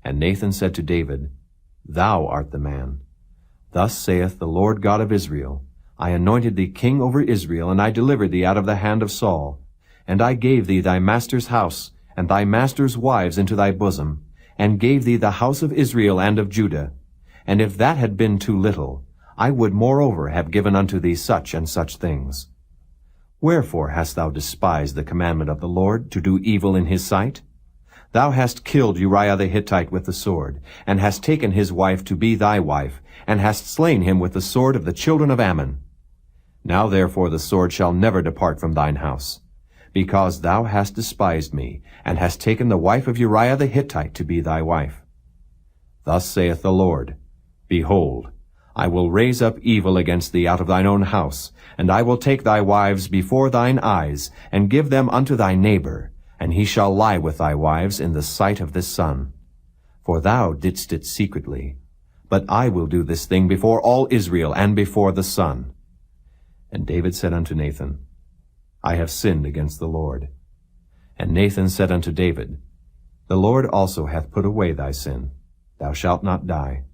And Nathan said to David, Thou art the man. Thus saith the Lord God of Israel, I anointed thee king over Israel, and I delivered thee out of the hand of Saul. And I gave thee thy master's house, and thy master's wives into thy bosom, and gave thee the house of Israel and of Judah. And if that had been too little, I would moreover have given unto thee such and such things. Wherefore hast thou despised the commandment of the Lord, to do evil in his sight? Thou hast killed Uriah the Hittite with the sword, and hast taken his wife to be thy wife, and hast slain him with the sword of the children of Ammon. Now therefore the sword shall never depart from thine house, because thou hast despised me, and hast taken the wife of Uriah the Hittite to be thy wife. Thus saith the Lord, Behold, I will raise up evil against thee out of thine own house, and I will take thy wives before thine eyes, and give them unto thy neighbor, and he shall lie with thy wives in the sight of this sun. For thou didst it secretly, but I will do this thing before all Israel and before the sun. And David said unto Nathan, I have sinned against the Lord. And Nathan said unto David, The Lord also hath put away thy sin. Thou shalt not die.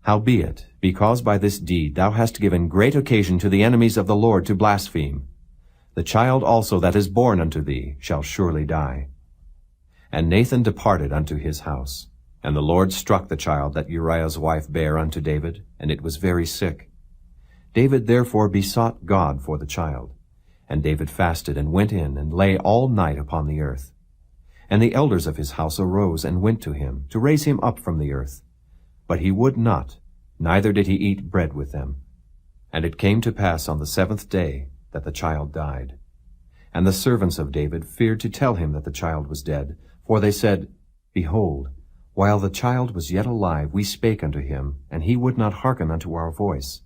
Howbeit, because by this deed thou hast given great occasion to the enemies of the Lord to blaspheme, the child also that is born unto thee shall surely die. And Nathan departed unto his house. And the Lord struck the child that Uriah's wife bare unto David, and it was very sick. David therefore besought God for the child. And David fasted, and went in, and lay all night upon the earth. And the elders of his house arose, and went to him, to raise him up from the earth. But he would not, neither did he eat bread with them. And it came to pass on the 7th day that the child died. And the servants of David feared to tell him that the child was dead, for they said, Behold, while the child was yet alive, we spake unto him, and he would not hearken unto our voice.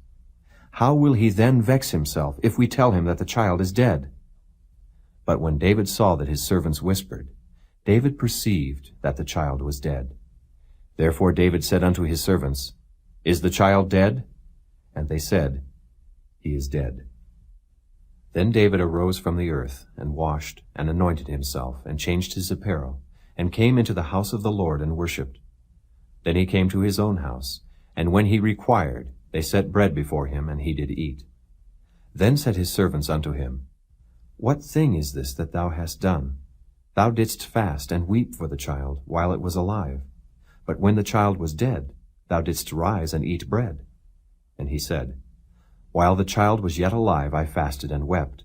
How will he then vex himself, if we tell him that the child is dead? But when David saw that his servants whispered, David perceived that the child was dead. Therefore David said unto his servants, Is the child dead? And they said, He is dead. Then David arose from the earth, and washed, and anointed himself, and changed his apparel, and came into the house of the Lord, and worshipped. Then he came to his own house, and when he required, they set bread before him, and he did eat. Then said his servants unto him, What thing is this that thou hast done? Thou didst fast and weep for the child while it was alive. But when the child was dead, thou didst rise and eat bread. And he said, While the child was yet alive, I fasted and wept.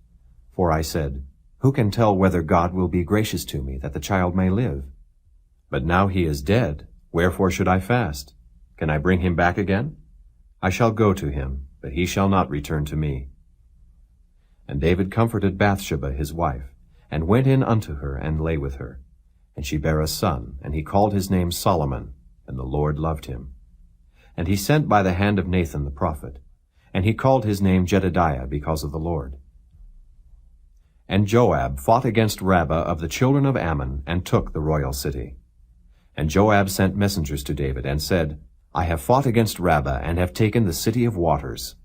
For I said, Who can tell whether God will be gracious to me, that the child may live? But now he is dead, wherefore should I fast? Can I bring him back again? I shall go to him, but he shall not return to me. And David comforted Bathsheba his wife, and went in unto her, and lay with her. And she bare a son, and he called his name Solomon, and the Lord loved him. And he sent by the hand of Nathan the prophet, and he called his name Jedediah, because of the Lord. And Joab fought against Rabbah of the children of Ammon, and took the royal city. And Joab sent messengers to David, and said, I have fought against Rabbah, and have taken the city of waters.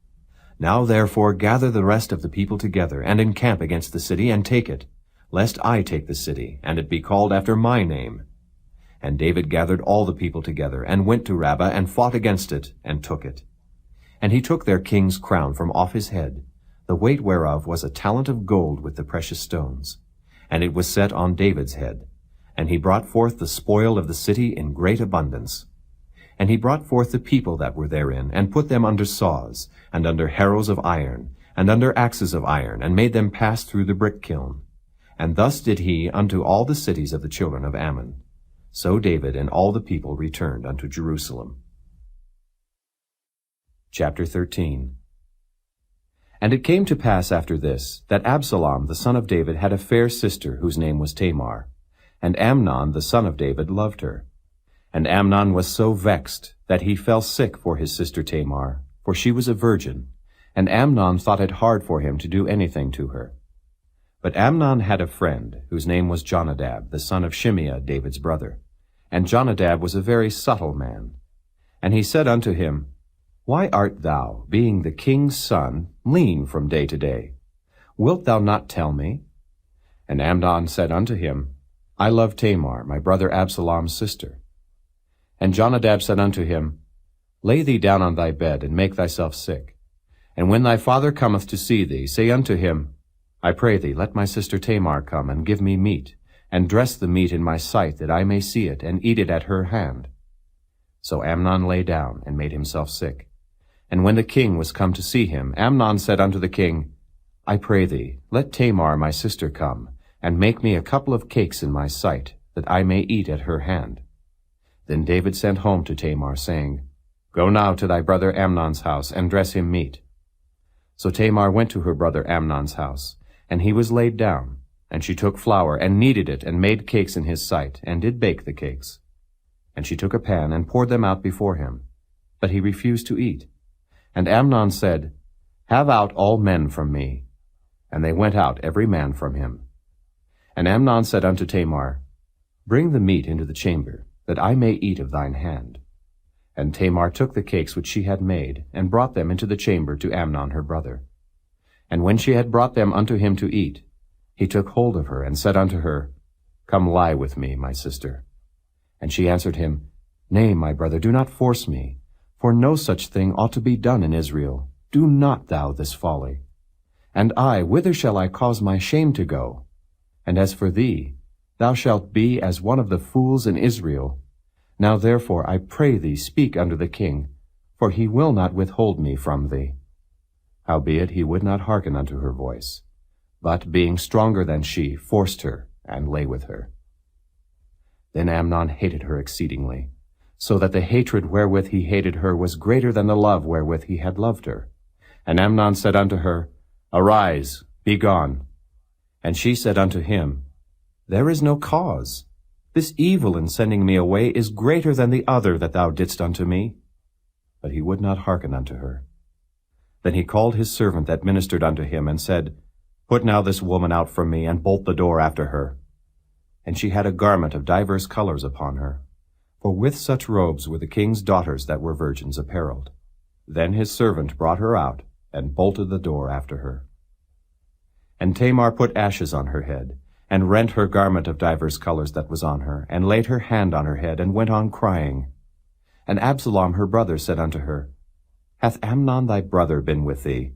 Now therefore gather the rest of the people together, and encamp against the city, and take it, lest I take the city, and it be called after my name. And David gathered all the people together, and went to Rabbah, and fought against it, and took it. And he took their king's crown from off his head, the weight whereof was a talent of gold with the precious stones. And it was set on David's head. And he brought forth the spoil of the city in great abundance. And he brought forth the people that were therein, and put them under saws, and under harrows of iron, and under axes of iron, and made them pass through the brick kiln. And thus did he unto all the cities of the children of Ammon. So David and all the people returned unto Jerusalem. Chapter 13. And it came to pass after this, that Absalom the son of David had a fair sister, whose name was Tamar. And Amnon the son of David loved her. And Amnon was so vexed that he fell sick for his sister Tamar, for she was a virgin. And Amnon thought it hard for him to do anything to her. But Amnon had a friend, whose name was Jonadab, the son of Shimeah, David's brother. And Jonadab was a very subtle man. And he said unto him, Why art thou, being the king's son, lean from day to day? Wilt thou not tell me? And Amnon said unto him, I love Tamar, my brother Absalom's sister. And Jonadab said unto him, Lay thee down on thy bed, and make thyself sick. And when thy father cometh to see thee, say unto him, I pray thee, let my sister Tamar come, and give me meat, and dress the meat in my sight, that I may see it, and eat it at her hand. So Amnon lay down, and made himself sick. And when the king was come to see him, Amnon said unto the king, I pray thee, let Tamar my sister come, and make me a couple of cakes in my sight, that I may eat at her hand. Then David sent home to Tamar, saying, Go now to thy brother Amnon's house, and dress him meat. So Tamar went to her brother Amnon's house, and he was laid down, and she took flour, and kneaded it, and made cakes in his sight, and did bake the cakes. And she took a pan, and poured them out before him. But he refused to eat. And Amnon said, Have out all men from me. And they went out every man from him. And Amnon said unto Tamar, Bring the meat into the chamber, that I may eat of thine hand. And Tamar took the cakes which she had made, and brought them into the chamber to Amnon her brother. And when she had brought them unto him to eat, he took hold of her, and said unto her, Come lie with me, my sister. And she answered him, Nay, my brother, do not force me, for no such thing ought to be done in Israel. Do not thou this folly. And I, whither shall I cause my shame to go? And as for thee, thou shalt be as one of the fools in Israel. Now therefore I pray thee speak unto the king, for he will not withhold me from thee. Howbeit he would not hearken unto her voice, but being stronger than she, forced her, and lay with her. Then Amnon hated her exceedingly, so that the hatred wherewith he hated her was greater than the love wherewith he had loved her. And Amnon said unto her, Arise, be gone. And she said unto him, There is no cause. This evil in sending me away is greater than the other that thou didst unto me. But he would not hearken unto her. Then he called his servant that ministered unto him, and said, Put now this woman out from me, and bolt the door after her. and she had a garment of divers colors upon her. For with such robes were the king's daughters that were virgins apparelled. Then his servant brought her out, and bolted the door after her. And Tamar put ashes on her head, and rent her garment of divers colors that was on her, and laid her hand on her head, and went on crying. And Absalom her brother said unto her, Hath Amnon thy brother been with thee?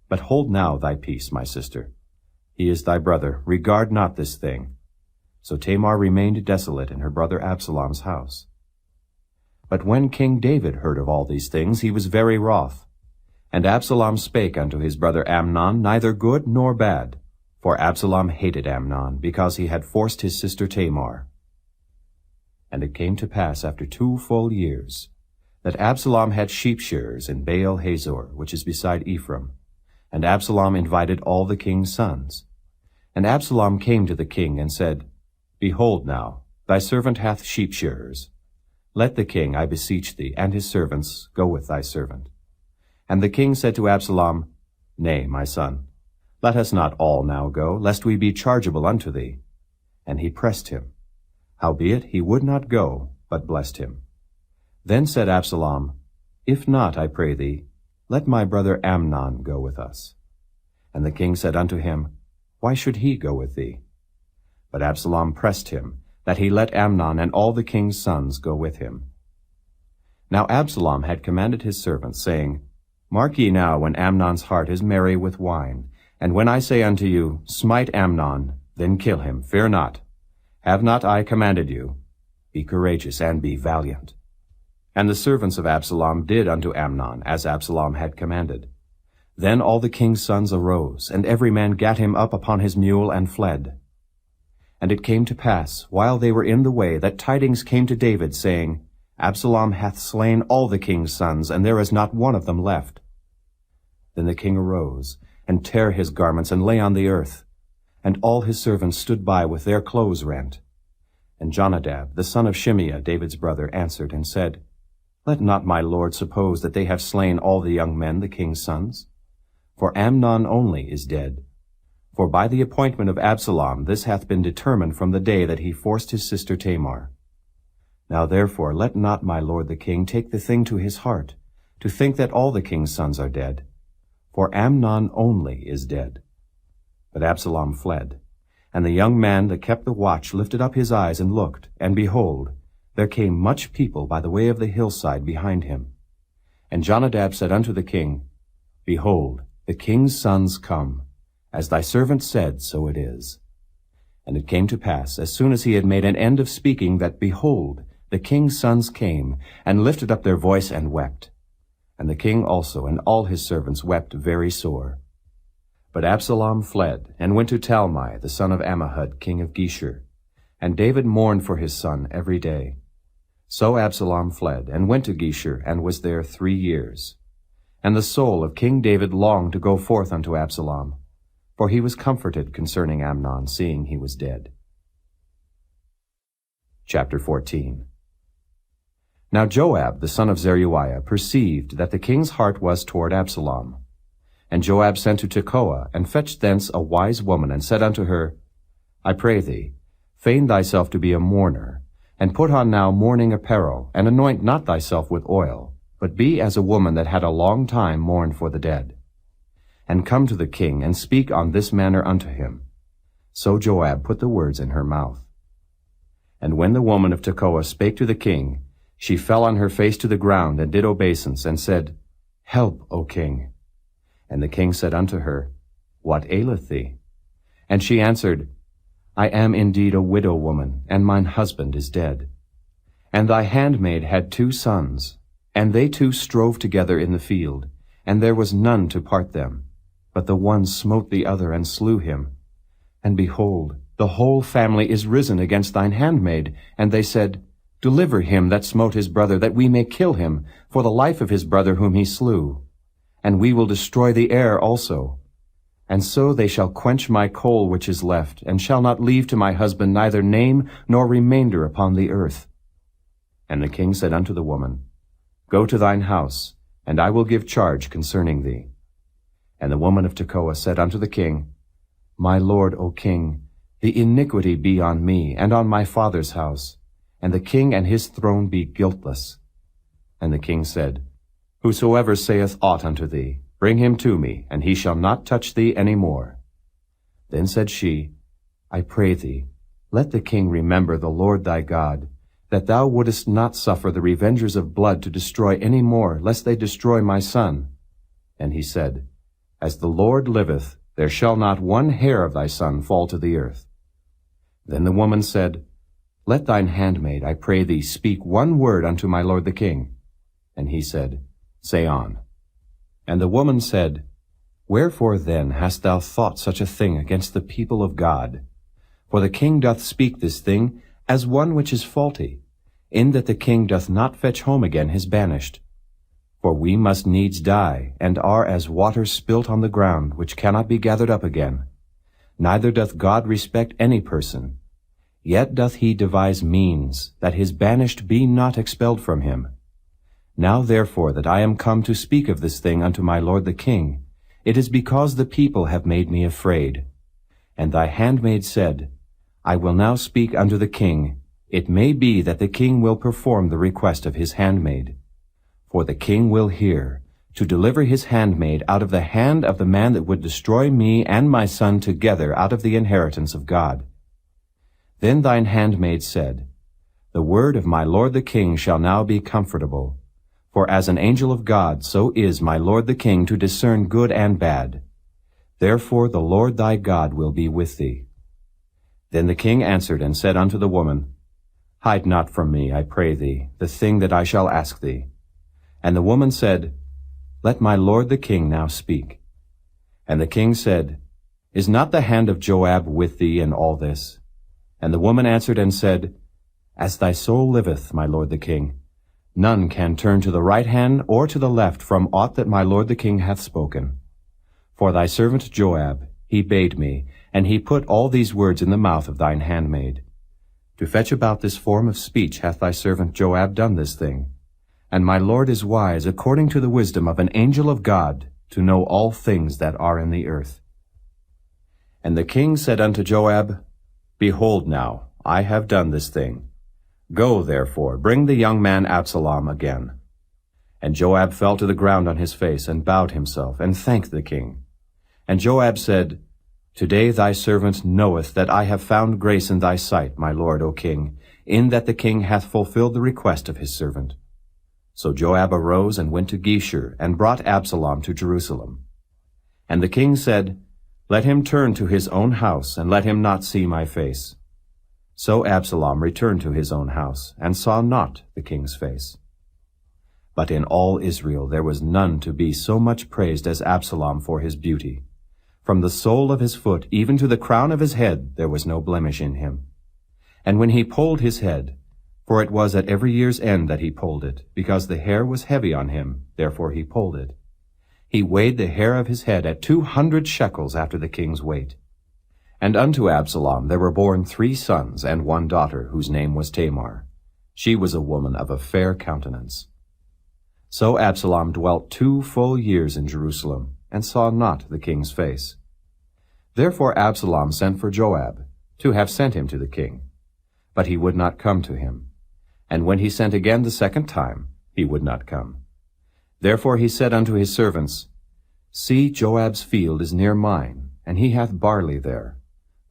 But hold now thy peace, my sister. He is thy brother, regard not this thing. So Tamar remained desolate in her brother Absalom's house. But when King David heard of all these things, he was very wroth. And Absalom spake unto his brother Amnon neither good nor bad, for Absalom hated Amnon, because he had forced his sister Tamar. And it came to pass after 2 full years, that Absalom had sheep shearers in Baal Hazor, which is beside Ephraim. And Absalom invited all the king's sons. And Absalom came to the king and said, Behold now, thy servant hath sheep shearers. Let the king, I beseech thee, and his servants go with thy servant. And the king said to Absalom, Nay, my son, let us not all now go, lest we be chargeable unto thee. And he pressed him. Howbeit he would not go, but blessed him. Then said Absalom, If not, I pray thee, let my brother Amnon go with us. And the king said unto him, Why should he go with thee? But Absalom pressed him, that he let Amnon and all the king's sons go with him. Now Absalom had commanded his servants, saying, Mark ye now when Amnon's heart is merry with wine, and when I say unto you, Smite Amnon, then kill him, fear not. Have not I commanded you? Be courageous and be valiant. And the servants of Absalom did unto Amnon as Absalom had commanded. Then all the king's sons arose, and every man gat him up upon his mule and fled. And it came to pass, while they were in the way, that tidings came to David, saying, Absalom hath slain all the king's sons, and there is not one of them left. Then the king arose, and tare his garments, and lay on the earth. And all his servants stood by with their clothes rent. And Jonadab, the son of Shimeah, David's brother, answered and said, Let not my lord suppose that they have slain all the young men, the king's sons. For Amnon only is dead. For by the appointment of Absalom this hath been determined from the day that he forced his sister Tamar. Now therefore let not my lord the king take the thing to his heart, to think that all the king's sons are dead. For Amnon only is dead. But Absalom fled. And the young man that kept the watch lifted up his eyes and looked, and behold, there came much people by the way of the hillside behind him. And Jonadab said unto the king, Behold, the king's sons come. As thy servant said, so it is. And it came to pass, as soon as he had made an end of speaking, that, behold, the king's sons came, and lifted up their voice and wept. And the king also and all his servants wept very sore. But Absalom fled, and went to Talmai, the son of Ammihud, king of Geshur. And David mourned for his son every day. So Absalom fled, and went to Geshur, and was there 3 years. And the soul of King David longed to go forth unto Absalom, for he was comforted concerning Amnon, seeing he was dead. Chapter 14. Now Joab, the son of Zeruiah, perceived that the king's heart was toward Absalom. And Joab sent to Tekoa, and fetched thence a wise woman, and said unto her, I pray thee, feign thyself to be a mourner, and put on now mourning apparel, and anoint not thyself with oil, but be as a woman that had a long time mourned for the dead. And come to the king, and speak on this manner unto him. So Joab put the words in her mouth. And when the woman of Tekoa spake to the king, she fell on her face to the ground, and did obeisance, and said, Help, O king. And the king said unto her, What aileth thee? And she answered, I am indeed a widow woman, and mine husband is dead. And thy handmaid had 2 sons, and they 2 strove together in the field, and there was none to part them. But the one smote the other, and slew him. And behold, the whole family is risen against thine handmaid. And they said, Deliver him that smote his brother, that we may kill him, for the life of his brother whom he slew. And we will destroy the heir also. And so they shall quench my coal which is left, and shall not leave to my husband neither name nor remainder upon the earth. And the king said unto the woman, Go to thine house, and I will give charge concerning thee. And the woman of Tekoa said unto the king, My lord, O king, The iniquity be on me and on my father's house, and the king and his throne be guiltless. And the king said, Whosoever saith aught unto thee, bring him to me, and he shall not touch thee any more. Then said she, I pray thee, let the king remember the Lord thy God, that thou wouldest not suffer the revengers of blood to destroy any more, lest they destroy my son. And he said, As the Lord liveth, there shall not one hair of thy son fall to the earth. Then the woman said, Let thine handmaid, I pray thee, speak one word unto my lord the king. And he said, Say on. And the woman said, Wherefore then hast thou thought such a thing against the people of God? For the king doth speak this thing as one which is faulty, in that the king doth not fetch home again his banished. For we must needs die, and are as water spilt on the ground, which cannot be gathered up again. Neither doth God respect any person. Yet doth he devise means, that his banished be not expelled from him. Now therefore that I am come to speak of this thing unto my lord the king, it is because the people have made me afraid. And thy handmaid said, I will now speak unto the king. It may be that the king will perform the request of his handmaid. For the king will hear, to deliver his handmaid out of the hand of the man that would destroy me and my son together out of the inheritance of God. Then thine handmaid said, The word of my lord the king shall now be comfortable. For as an angel of God, so is my lord the king to discern good and bad. Therefore the Lord thy God will be with thee. Then the king answered and said unto the woman, Hide not from me, I pray thee, the thing that I shall ask thee. And the woman said, Let my lord the king now speak. And the king said, Is not the hand of Joab with thee in all this? And the woman answered and said, As thy soul liveth, my lord the king, none can turn to the right hand or to the left from aught that my lord the king hath spoken. For thy servant Joab, he bade me, and he put all these words in the mouth of thine handmaid. To fetch about this form of speech hath thy servant Joab done this thing. And my lord is wise according to the wisdom of an angel of God, to know all things that are in the earth. And the king said unto Joab, Behold now, I have done this thing. Go, therefore, bring the young man Absalom again. And Joab fell to the ground on his face, and bowed himself, and thanked the king. And Joab said, Today thy servant knoweth that I have found grace in thy sight, my lord, O king, in that the king hath fulfilled the request of his servant. So Joab arose and went to Geshur, and brought Absalom to Jerusalem. And the king said, Let him turn to his own house, and let him not see my face. So Absalom returned to his own house, and saw not the king's face. But in all Israel there was none to be so much praised as Absalom for his beauty. From the sole of his foot even to the crown of his head there was no blemish in him. And when he polled his head, for it was at every year's end that he polled it, because the hair was heavy on him, therefore he polled it, he weighed the hair of his head at 200 shekels after the king's weight. And unto Absalom there were born 3 sons and 1 daughter, whose name was Tamar. She was a woman of a fair countenance. So Absalom dwelt 2 full years in Jerusalem, and saw not the king's face. Therefore Absalom sent for Joab, to have sent him to the king. But he would not come to him. And when he sent again the 2nd time, he would not come. Therefore he said unto his servants, See, Joab's field is near mine, and he hath barley there.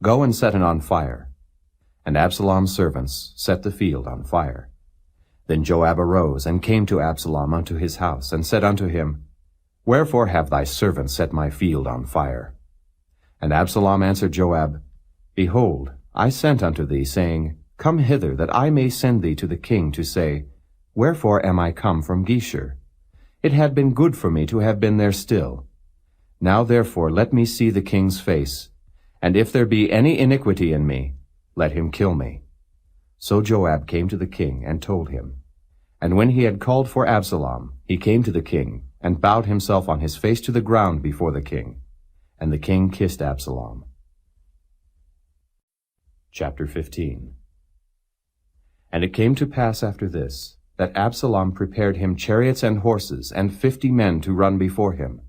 Go and set it on fire. And Absalom's servants set the field on fire. Then Joab arose, and came to Absalom unto his house, and said unto him, Wherefore have thy servants set my field on fire? And Absalom answered Joab, Behold, I sent unto thee, saying, Come hither, that I may send thee to the king, to say, Wherefore am I come from Geshur? It had been good for me to have been there still. Now therefore let me see the king's face, and if there be any iniquity in me, let him kill me. So Joab came to the king, and told him. And when he had called for Absalom, he came to the king, and bowed himself on his face to the ground before the king. And the king kissed Absalom. Chapter 15. And it came to pass after this, that Absalom prepared him chariots and horses, and 50 men to run before him.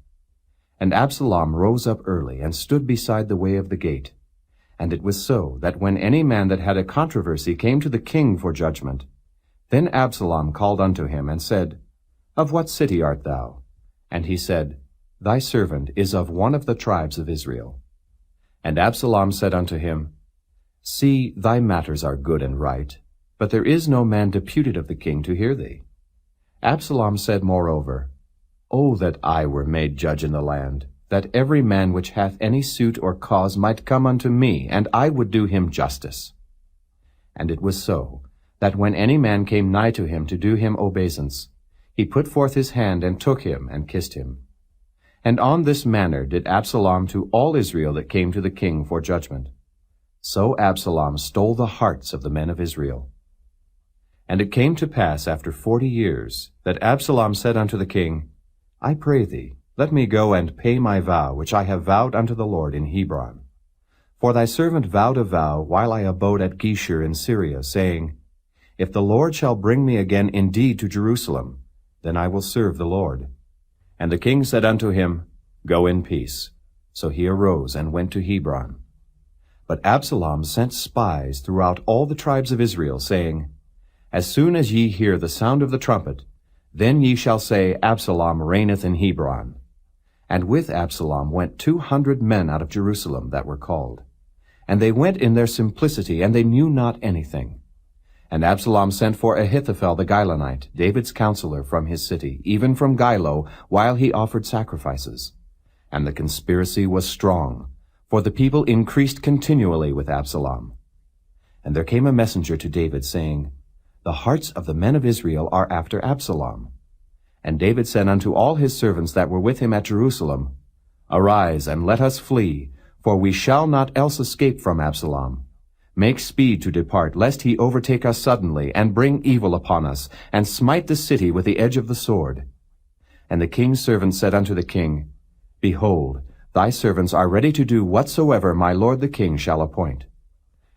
And Absalom rose up early, and stood beside the way of the gate. And it was so, that when any man that had a controversy came to the king for judgment, then Absalom called unto him, and said, Of what city art thou? And he said, Thy servant is of one of the tribes of Israel. And Absalom said unto him, See, thy matters are good and right, but there is no man deputed of the king to hear thee. Absalom said moreover, O that I were made judge in the land, that every man which hath any suit or cause might come unto me, and I would do him justice. And it was so, that when any man came nigh to him to do him obeisance, he put forth his hand and took him and kissed him. And on this manner did Absalom to all Israel that came to the king for judgment. So Absalom stole the hearts of the men of Israel. And it came to pass after 40 years, that Absalom said unto the king, I pray thee, let me go and pay my vow which I have vowed unto the Lord in Hebron. For thy servant vowed a vow while I abode at Geshur in Syria, saying, If the Lord shall bring me again indeed to Jerusalem, then I will serve the Lord. And the king said unto him, Go in peace. So he arose and went to Hebron. But Absalom sent spies throughout all the tribes of Israel, saying, As soon as ye hear the sound of the trumpet, then ye shall say, Absalom reigneth in Hebron. And with Absalom went 200 men out of Jerusalem that were called. And they went in their simplicity, and they knew not anything. And Absalom sent for Ahithophel the Gilonite, David's counselor, from his city, even from Gilo, while he offered sacrifices. And the conspiracy was strong, for the people increased continually with Absalom. And there came a messenger to David, saying, The hearts of the men of Israel are after Absalom. And David said unto all his servants that were with him at Jerusalem, Arise, and let us flee, for we shall not else escape from Absalom. Make speed to depart, lest he overtake us suddenly, and bring evil upon us, and smite the city with the edge of the sword. And the king's servants said unto the king, Behold, thy servants are ready to do whatsoever my lord the king shall appoint.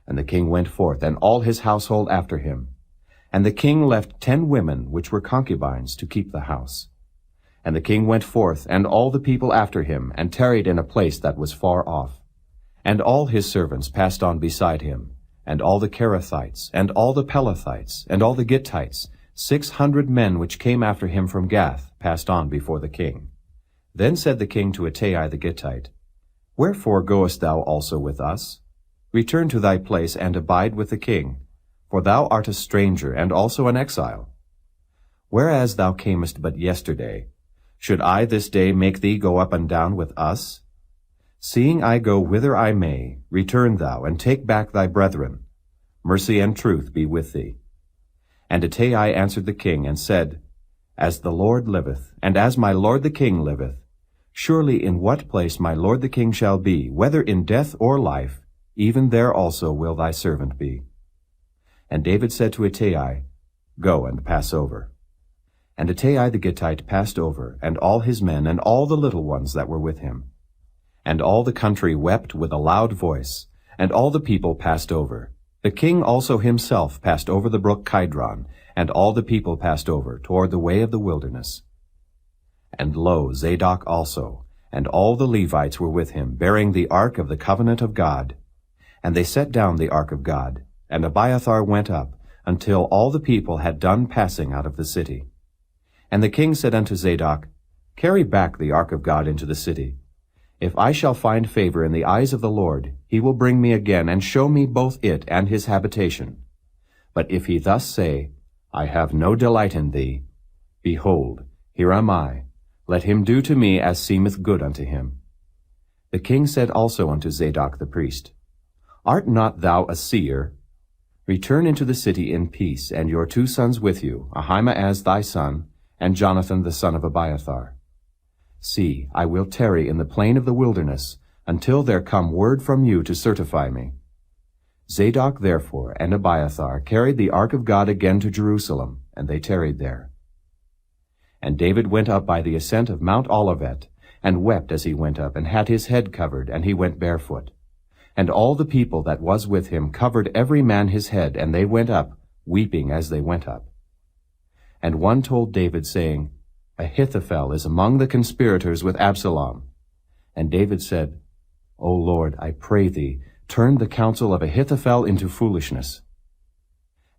And the king went forth, and all his household after him. And the king left 10 women, which were concubines, to keep the house. And the king went forth, and all the people after him, and tarried in a place that was far off. And all his servants passed on beside him, and all the Kerethites, and all the Pelethites, and all the Gittites, 600 men which came after him from Gath, passed on before the king. Then said the king to Ittai the Gittite, Wherefore goest thou also with us? Return to thy place, and abide with the king, for thou art a stranger, and also an exile. Whereas thou camest but yesterday, should I this day make thee go up and down with us? Seeing I go whither I may, return thou, and take back thy brethren. Mercy and truth be with thee. And Ittai answered the king, and said, As the Lord liveth, and as my lord the king liveth, surely in what place my lord the king shall be, whether in death or life, even there also will thy servant be. And David said to Ittai, Go and pass over. And Ittai the Gittite passed over, and all his men, and all the little ones that were with him. And all the country wept with a loud voice, and all the people passed over. The king also himself passed over the brook Kidron, and all the people passed over toward the way of the wilderness. And lo, Zadok also, and all the Levites were with him, bearing the ark of the covenant of God. And they set down the ark of God, and Abiathar went up, until all the people had done passing out of the city. And the king said unto Zadok, Carry back the ark of God into the city. If I shall find favor in the eyes of the Lord, he will bring me again, and show me both it and his habitation. But if he thus say, I have no delight in thee, behold, here am I. Let him do to me as seemeth good unto him. The king said also unto Zadok the priest, Art not thou a seer? Return into the city in peace, and your 2 sons with you, Ahimaaz thy son, and Jonathan the son of Abiathar. See, I will tarry in the plain of the wilderness, until there come word from you to certify me. Zadok therefore and Abiathar carried the ark of God again to Jerusalem, and they tarried there. And David went up by the ascent of Mount Olivet, and wept as he went up, and had his head covered, and he went barefoot. And all the people that was with him covered every man his head, and they went up, weeping as they went up. And one told David, saying, Ahithophel is among the conspirators with Absalom. And David said, O Lord, I pray thee, turned the counsel of Ahithophel into foolishness.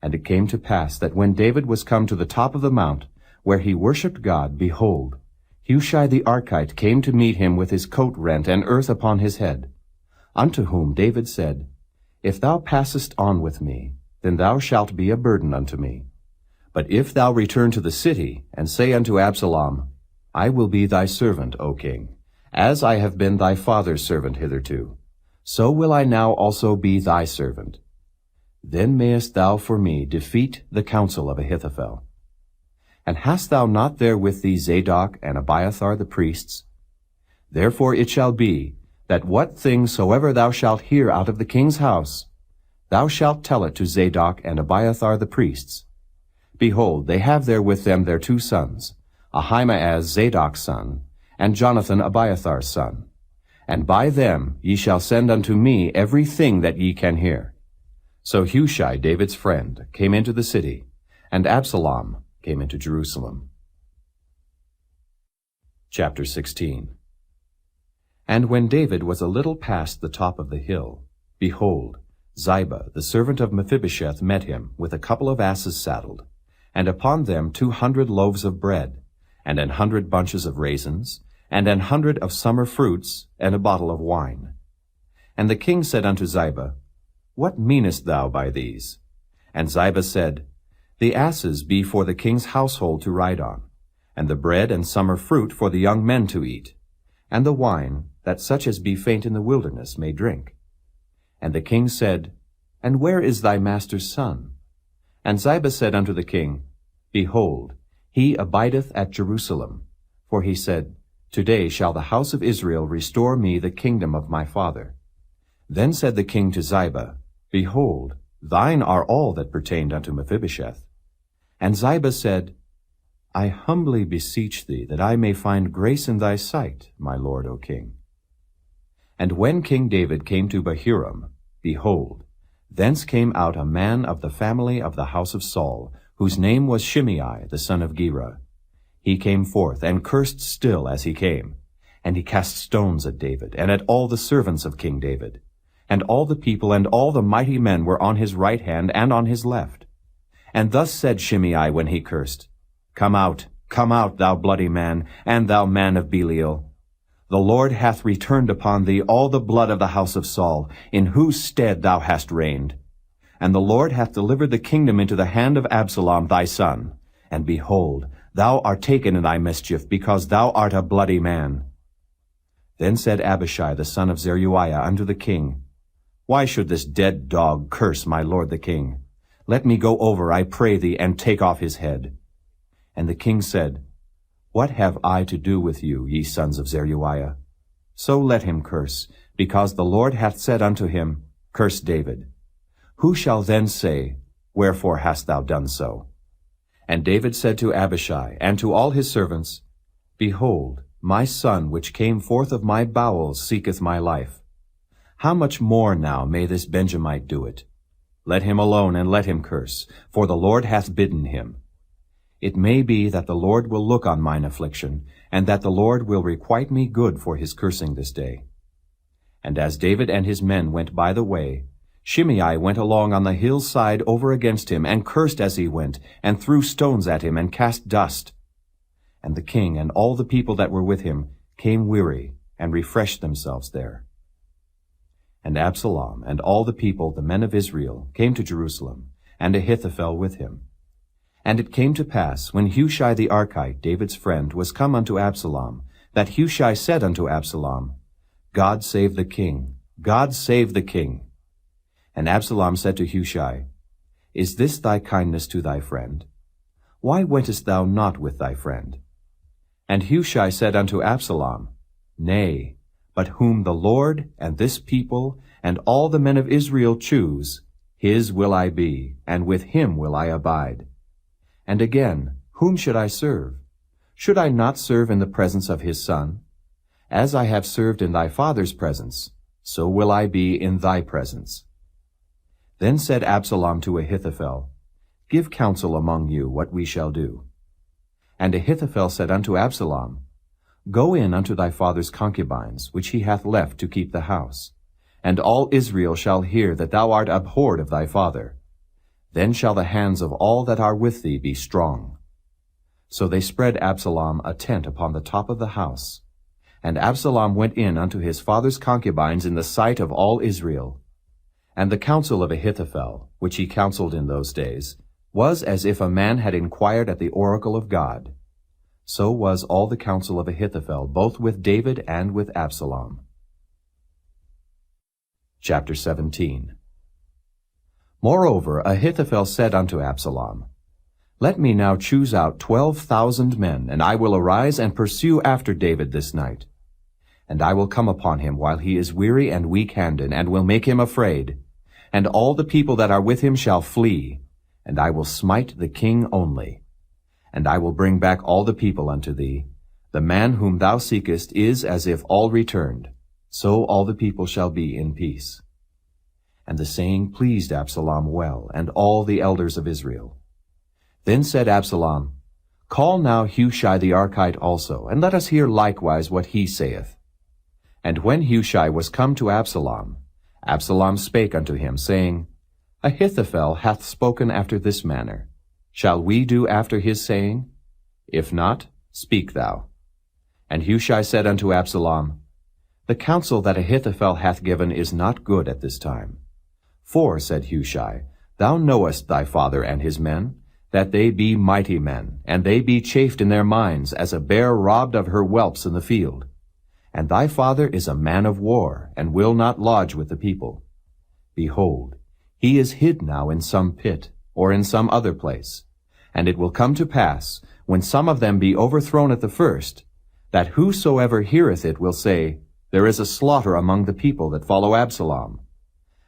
And it came to pass that when David was come to the top of the mount, where he worshipped God, behold, Hushai the Archite came to meet him with his coat rent and earth upon his head. Unto whom David said, If thou passest on with me, then thou shalt be a burden unto me. But if thou return to the city, and say unto Absalom, I will be thy servant, O king, as I have been thy father's servant hitherto, so will I now also be thy servant. Then mayest thou for me defeat the counsel of Ahithophel. And hast thou not there with thee Zadok and Abiathar the priests? Therefore it shall be, that what thing soever thou shalt hear out of the king's house, thou shalt tell it to Zadok and Abiathar the priests. Behold, they have there with them their 2 sons, Ahimaaz Zadok's son, and Jonathan Abiathar's son. And by them ye shall send unto me every thing that ye can hear. So Hushai, David's friend, came into the city, and Absalom came into Jerusalem. Chapter 16. And when David was a little past the top of the hill, behold, Ziba, the servant of Mephibosheth, met him with a couple of asses saddled, and upon them 200 loaves of bread, and 100 bunches of raisins, and 100 of summer fruits, and a bottle of wine. And the king said unto Ziba, What meanest thou by these? And Ziba said, The asses be for the king's household to ride on, and the bread and summer fruit for the young men to eat, and the wine, that such as be faint in the wilderness may drink. And the king said, And where is thy master's son? And Ziba said unto the king, Behold, he abideth at Jerusalem. For he said, Today shall the house of Israel restore me the kingdom of my father. Then said the king to Ziba, Behold, thine are all that pertained unto Mephibosheth. And Ziba said, I humbly beseech thee that I may find grace in thy sight, my lord, O king. And when King David came to Bahurim, behold, thence came out a man of the family of the house of Saul, whose name was Shimei the son of Gera. He came forth, and cursed still as he came. And he cast stones at David, and at all the servants of King David. And all the people and all the mighty men were on his right hand and on his left. And thus said Shimei when he cursed, Come out, thou bloody man, and thou man of Belial. The Lord hath returned upon thee all the blood of the house of Saul, in whose stead thou hast reigned. And the Lord hath delivered the kingdom into the hand of Absalom thy son. And behold, thou art taken in thy mischief, because thou art a bloody man. Then said Abishai the son of Zeruiah unto the king, Why should this dead dog curse my lord the king? Let me go over, I pray thee, and take off his head. And the king said, What have I to do with you, ye sons of Zeruiah? So let him curse, because the Lord hath said unto him, Curse David. Who shall then say, Wherefore hast thou done so? And David said to Abishai and to all his servants, Behold, my son which came forth of my bowels seeketh my life. How much more now may this Benjamite do it? Let him alone, and let him curse, for the Lord hath bidden him. It may be that the Lord will look on mine affliction, and that the Lord will requite me good for his cursing this day. And as David and his men went by the way, Shimei went along on the hillside over against him, and cursed as he went, and threw stones at him, and cast dust. And the king and all the people that were with him came weary, and refreshed themselves there. And Absalom and all the people, the men of Israel, came to Jerusalem, and Ahithophel with him. And it came to pass, when Hushai the Archite, David's friend, was come unto Absalom, that Hushai said unto Absalom, God save the king, God save the king. And Absalom said to Hushai, Is this thy kindness to thy friend? Why wentest thou not with thy friend? And Hushai said unto Absalom, Nay, but whom the Lord and this people and all the men of Israel choose, his will I be, and with him will I abide. And again, whom should I serve? Should I not serve in the presence of his son? As I have served in thy father's presence, so will I be in thy presence. Then said Absalom to Ahithophel, Give counsel among you what we shall do. And Ahithophel said unto Absalom, Go in unto thy father's concubines, which he hath left to keep the house, and all Israel shall hear that thou art abhorred of thy father. Then shall the hands of all that are with thee be strong. So they spread Absalom a tent upon the top of the house. And Absalom went in unto his father's concubines in the sight of all Israel. And the counsel of Ahithophel, which he counseled in those days, was as if a man had inquired at the oracle of God. So was all the counsel of Ahithophel, both with David and with Absalom. Chapter 17. Moreover, Ahithophel said unto Absalom, Let me now choose out 12,000 men, and I will arise and pursue after David this night. And I will come upon him while he is weary and weak-handed, and will make him afraid. And all the people that are with him shall flee, and I will smite the king only. And I will bring back all the people unto thee. The man whom thou seekest is as if all returned. So all the people shall be in peace. And the saying pleased Absalom well, and all the elders of Israel. Then said Absalom, Call now Hushai the Archite also, and let us hear likewise what he saith. And when Hushai was come to Absalom, Absalom spake unto him, saying, Ahithophel hath spoken after this manner. Shall we do after his saying? If not, speak thou. And Hushai said unto Absalom, The counsel that Ahithophel hath given is not good at this time. For, said Hushai, thou knowest thy father and his men, that they be mighty men, and they be chafed in their minds, as a bear robbed of her whelps in the field. And thy father is a man of war, and will not lodge with the people. Behold, he is hid now in some pit, or in some other place. And it will come to pass, when some of them be overthrown at the first, that whosoever heareth it will say, There is a slaughter among the people that follow Absalom.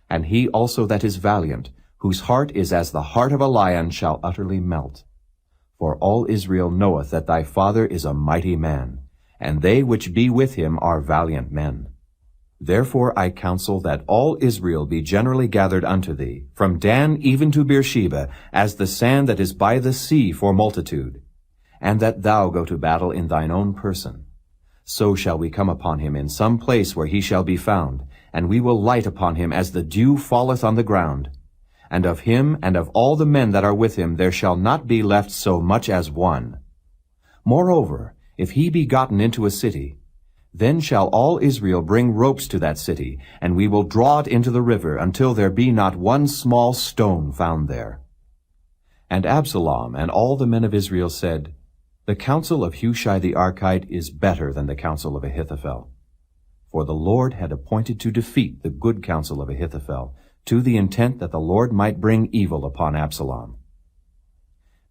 And he also that is valiant, whose heart is as the heart of a lion, shall utterly melt. For all Israel knoweth that thy father is a mighty man, and they which be with him are valiant men. Therefore I counsel that all Israel be generally gathered unto thee, from Dan even to Beersheba, as the sand that is by the sea for multitude, and that thou go to battle in thine own person. So shall we come upon him in some place where he shall be found, and we will light upon him as the dew falleth on the ground. And of him and of all the men that are with him there shall not be left so much as one. Moreover, if he be gotten into a city, then shall all Israel bring ropes to that city, and we will draw it into the river, until there be not one small stone found there. And Absalom and all the men of Israel said, The counsel of Hushai the Archite is better than the counsel of Ahithophel. For the Lord had appointed to defeat the good counsel of Ahithophel, to the intent that the Lord might bring evil upon Absalom.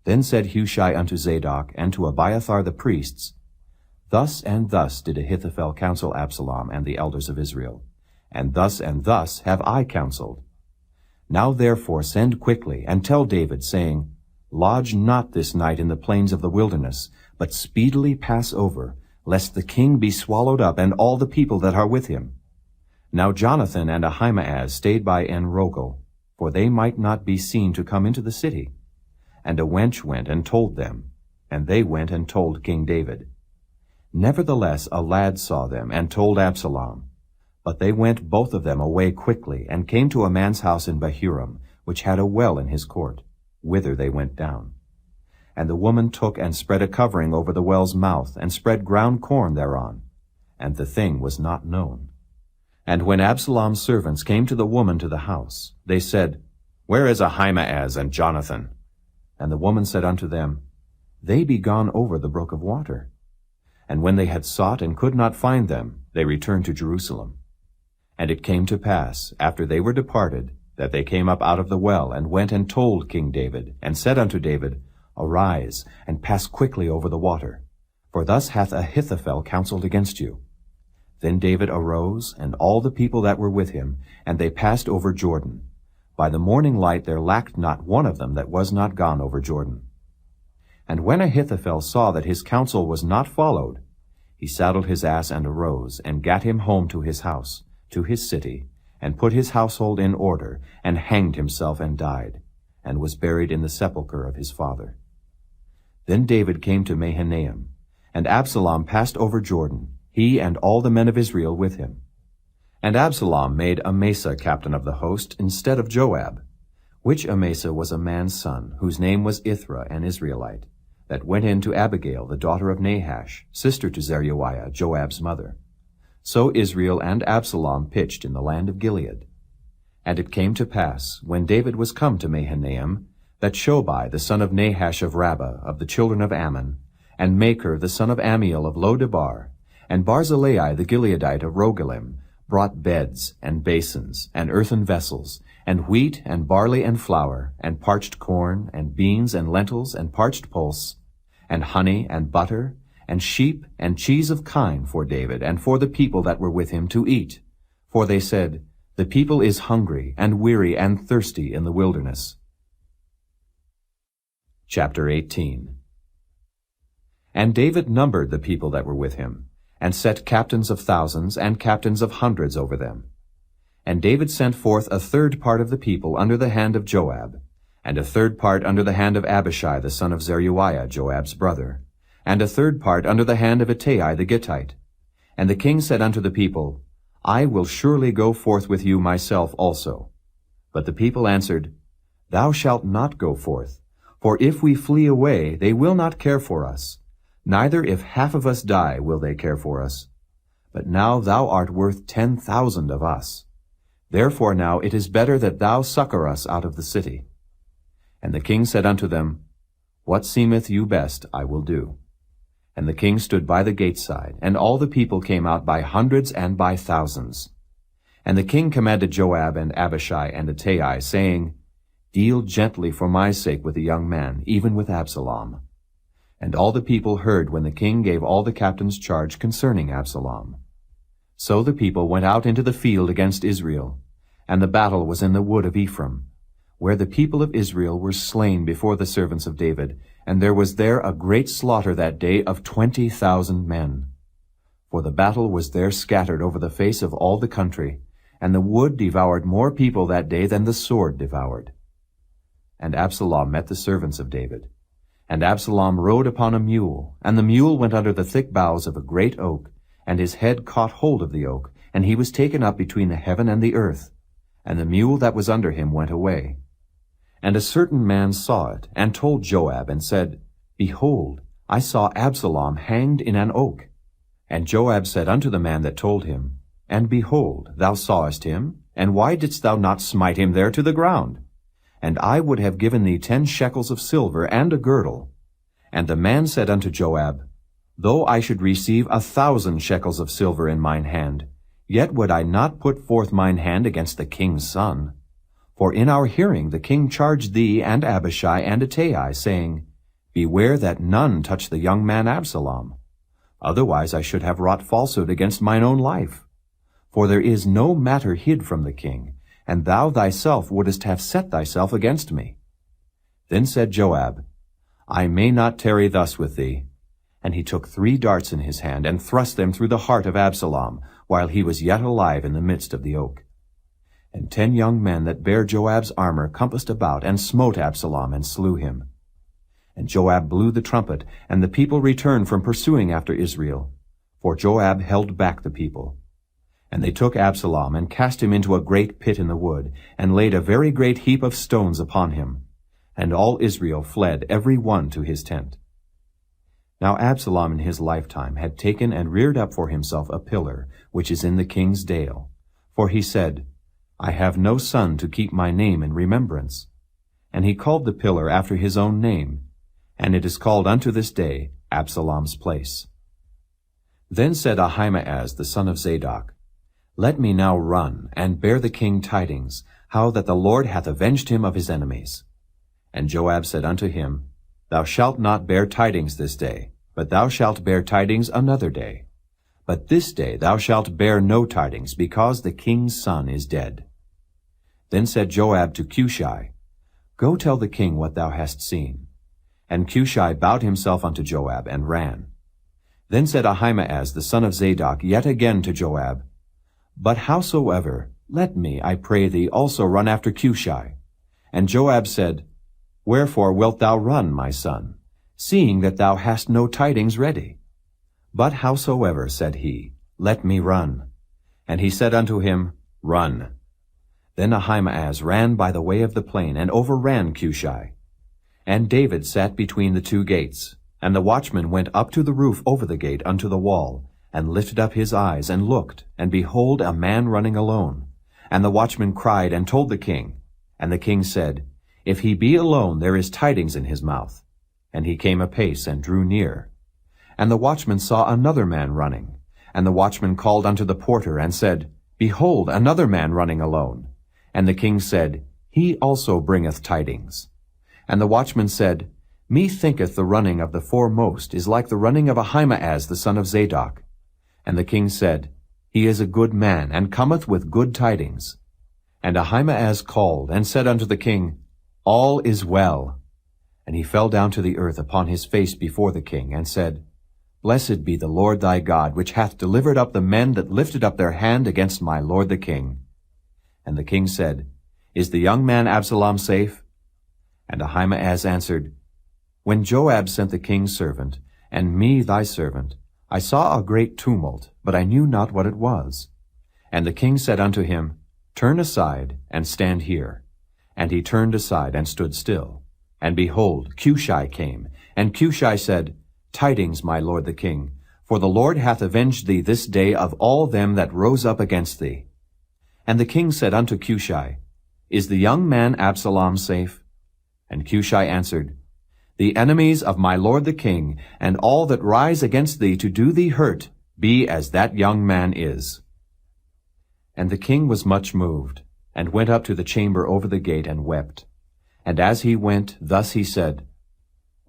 Then said Hushai unto Zadok and to Abiathar the priests, Thus and thus did Ahithophel counsel Absalom and the elders of Israel, and thus have I counseled. Now therefore send quickly, and tell David, saying, Lodge not this night in the plains of the wilderness, but speedily pass over, lest the king be swallowed up, and all the people that are with him. Now Jonathan and Ahimaaz stayed by En-Rogel, for they might not be seen to come into the city. And a wench went and told them, and they went and told King David. Nevertheless a lad saw them, and told Absalom. But they went both of them away quickly, and came to a man's house in Bahurim, which had a well in his court, whither they went down. And the woman took and spread a covering over the well's mouth, and spread ground corn thereon. And the thing was not known. And when Absalom's servants came to the woman to the house, they said, Where is Ahimaaz and Jonathan? And the woman said unto them, They be gone over the brook of water. And when they had sought and could not find them, they returned to Jerusalem. And it came to pass, after they were departed, that they came up out of the well, and went and told King David, and said unto David, Arise, and pass quickly over the water, for thus hath Ahithophel counseled against you. Then David arose, and all the people that were with him, and they passed over Jordan. By the morning light there lacked not one of them that was not gone over Jordan. And when Ahithophel saw that his counsel was not followed, he saddled his ass and arose, and gat him home to his house, to his city, and put his household in order, and hanged himself and died, and was buried in the sepulchre of his father. Then David came to Mahanaim, and Absalom passed over Jordan, he and all the men of Israel with him. And Absalom made Amasa captain of the host instead of Joab, which Amasa was a man's son, whose name was Ithra, an Israelite, that went in to Abigail, the daughter of Nahash, sister to Zeruiah, Joab's mother. So Israel and Absalom pitched in the land of Gilead. And it came to pass, when David was come to Mahanaim, that Shobai the son of Nahash of Rabbah, of the children of Ammon, and Machir the son of Ammiel of Lo-debar, and Barzillai the Gileadite of Rogelim, brought beds, and basins, and earthen vessels, and wheat, and barley, and flour, and parched corn, and beans, and lentils, and parched pulse, and honey, and butter, and sheep, and cheese of kine for David, and for the people that were with him to eat. For they said, The people is hungry, and weary, and thirsty in the wilderness. Chapter 18. And David numbered the people that were with him, and set captains of thousands and captains of hundreds over them. And David sent forth a third part of the people under the hand of Joab, and a third part under the hand of Abishai the son of Zeruiah, Joab's brother, and a third part under the hand of Ittai the Gittite. And the king said unto the people, I will surely go forth with you myself also. But the people answered, Thou shalt not go forth, for if we flee away, they will not care for us. Neither if half of us die will they care for us. But now thou art worth 10,000 of us. Therefore now it is better that thou succor us out of the city. And the king said unto them, What seemeth you best I will do. And the king stood by the gate side, and all the people came out by hundreds and by thousands. And the king commanded Joab and Abishai and Ittai, saying, Deal gently for my sake with the young man, even with Absalom. And all the people heard when the king gave all the captains charge concerning Absalom. So the people went out into the field against Israel, and the battle was in the wood of Ephraim, where the people of Israel were slain before the servants of David, and there was there a great slaughter that day of 20,000 men. For the battle was there scattered over the face of all the country, and the wood devoured more people that day than the sword devoured. And Absalom met the servants of David. And Absalom rode upon a mule, and the mule went under the thick boughs of a great oak, and his head caught hold of the oak, and he was taken up between the heaven and the earth, and the mule that was under him went away. And a certain man saw it, and told Joab, and said, Behold, I saw Absalom hanged in an oak. And Joab said unto the man that told him, And behold, thou sawest him, and why didst thou not smite him there to the ground? And I would have given thee 10 shekels of silver and a girdle. And the man said unto Joab, Though I should receive 1,000 shekels of silver in mine hand, yet would I not put forth mine hand against the king's son. For in our hearing the king charged thee and Abishai and Ittai, saying, Beware that none touch the young man Absalom. Otherwise I should have wrought falsehood against mine own life. For there is no matter hid from the king, and thou thyself wouldest have set thyself against me. Then said Joab, I may not tarry thus with thee. And he took 3 darts in his hand, and thrust them through the heart of Absalom, while he was yet alive in the midst of the oak. And 10 young men that bare Joab's armor compassed about, and smote Absalom, and slew him. And Joab blew the trumpet, and the people returned from pursuing after Israel. For Joab held back the people. And they took Absalom, and cast him into a great pit in the wood, and laid a very great heap of stones upon him. And all Israel fled every one to his tent. Now Absalom in his lifetime had taken and reared up for himself a pillar, which is in the king's dale. For he said, I have no son to keep my name in remembrance. And he called the pillar after his own name, and it is called unto this day Absalom's place. Then said Ahimaaz the son of Zadok, Let me now run, and bear the king tidings, how that the Lord hath avenged him of his enemies. And Joab said unto him, Thou shalt not bear tidings this day, but thou shalt bear tidings another day. But this day thou shalt bear no tidings, because the king's son is dead. Then said Joab to Cushai, Go tell the king what thou hast seen. And Cushai bowed himself unto Joab, and ran. Then said Ahimaaz the son of Zadok yet again to Joab, But howsoever, let me, I pray thee, also run after Cushai. And Joab said, Wherefore wilt thou run, my son, seeing that thou hast no tidings ready? But howsoever, said he, let me run. And he said unto him, Run. Then Ahimaaz ran by the way of the plain, and overran Cushai. And David sat between the two gates. And the watchman went up to the roof over the gate unto the wall, and lifted up his eyes, and looked, and behold, a man running alone. And the watchman cried, and told the king. And the king said, If he be alone, there is tidings in his mouth. And he came apace, and drew near. And the watchman saw another man running. And the watchman called unto the porter, and said, Behold, another man running alone. And the king said, He also bringeth tidings. And the watchman said, Methinketh the running of the foremost is like the running of Ahimaaz the son of Zadok. And the king said, He is a good man, and cometh with good tidings. And Ahimaaz called, and said unto the king, All is well. And he fell down to the earth upon his face before the king, and said, Blessed be the Lord thy God, which hath delivered up the men that lifted up their hand against my lord the king. And the king said, Is the young man Absalom safe? And Ahimaaz answered, When Joab sent the king's servant, and me thy servant, I saw a great tumult, but I knew not what it was. And the king said unto him, Turn aside, and stand here. And he turned aside, and stood still. And behold, Cushai came. And Cushai said, Tidings, my lord the king, for the Lord hath avenged thee this day of all them that rose up against thee. And the king said unto Cushai, Is the young man Absalom safe? And Cushai answered, The enemies of my lord the king, and all that rise against thee to do thee hurt, be as that young man is. And the king was much moved, and went up to the chamber over the gate, and wept. And as he went, thus he said,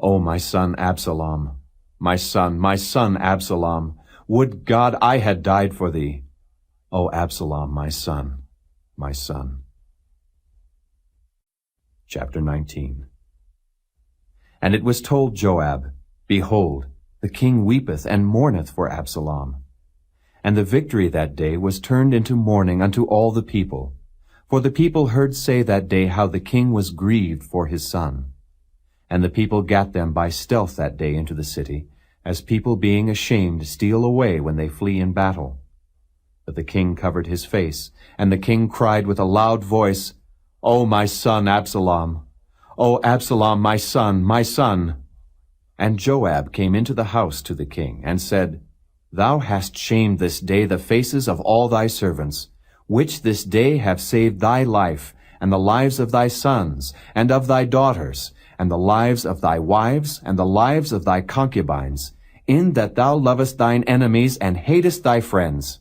O my son Absalom, my son Absalom, would God I had died for thee. O Absalom, my son, my son. Chapter 19. And it was told Joab, Behold, the king weepeth and mourneth for Absalom. And the victory that day was turned into mourning unto all the people. For the people heard say that day how the king was grieved for his son. And the people gat them by stealth that day into the city, as people being ashamed steal away when they flee in battle. But the king covered his face, and the king cried with a loud voice, O my son Absalom! O Absalom, my son, my son! And Joab came into the house to the king, and said, Thou hast shamed this day the faces of all thy servants, which this day have saved thy life, and the lives of thy sons, and of thy daughters, and the lives of thy wives, and the lives of thy concubines, in that thou lovest thine enemies, and hatest thy friends.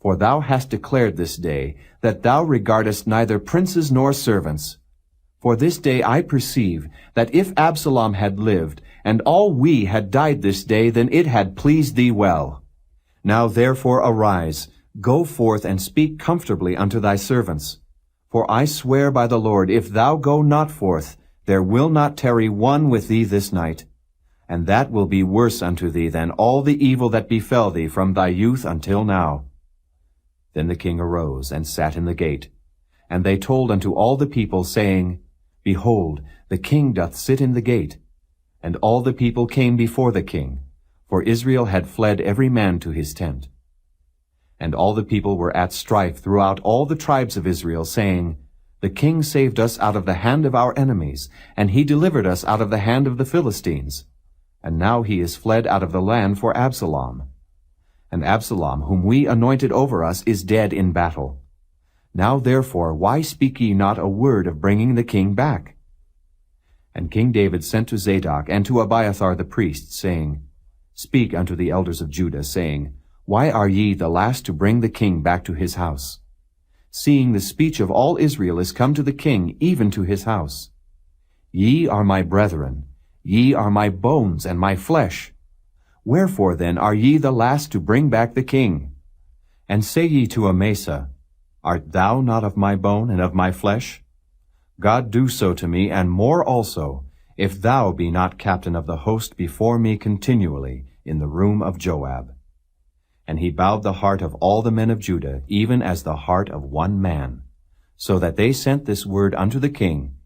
For thou hast declared this day, that thou regardest neither princes nor servants. For this day I perceive, that if Absalom had lived, and all we had died this day, then it had pleased thee well. Now therefore arise, go forth, and speak comfortably unto thy servants. For I swear by the Lord, if thou go not forth, there will not tarry one with thee this night. And that will be worse unto thee than all the evil that befell thee from thy youth until now. Then the king arose, and sat in the gate. And they told unto all the people, saying, Behold, the king doth sit in the gate. And all the people came before the king, for Israel had fled every man to his tent. And all the people were at strife throughout all the tribes of Israel, saying, The king saved us out of the hand of our enemies, and he delivered us out of the hand of the Philistines. And now he is fled out of the land for Absalom. And Absalom, whom we anointed over us, is dead in battle. Now therefore, why speak ye not a word of bringing the king back? And King David sent to Zadok and to Abiathar the priest, saying, Speak unto the elders of Judah, saying, Why are ye the last to bring the king back to his house? Seeing the speech of all Israel is come to the king, even to his house. Ye are my brethren, ye are my bones and my flesh. Wherefore then are ye the last to bring back the king? And say ye to Amasa, Art thou not of my bone and of my flesh? God do so to me, and more also, if thou be not captain of the host before me continually in the room of Joab. And he bowed the heart of all the men of Judah, even as the heart of one man, so that they sent this word unto the king,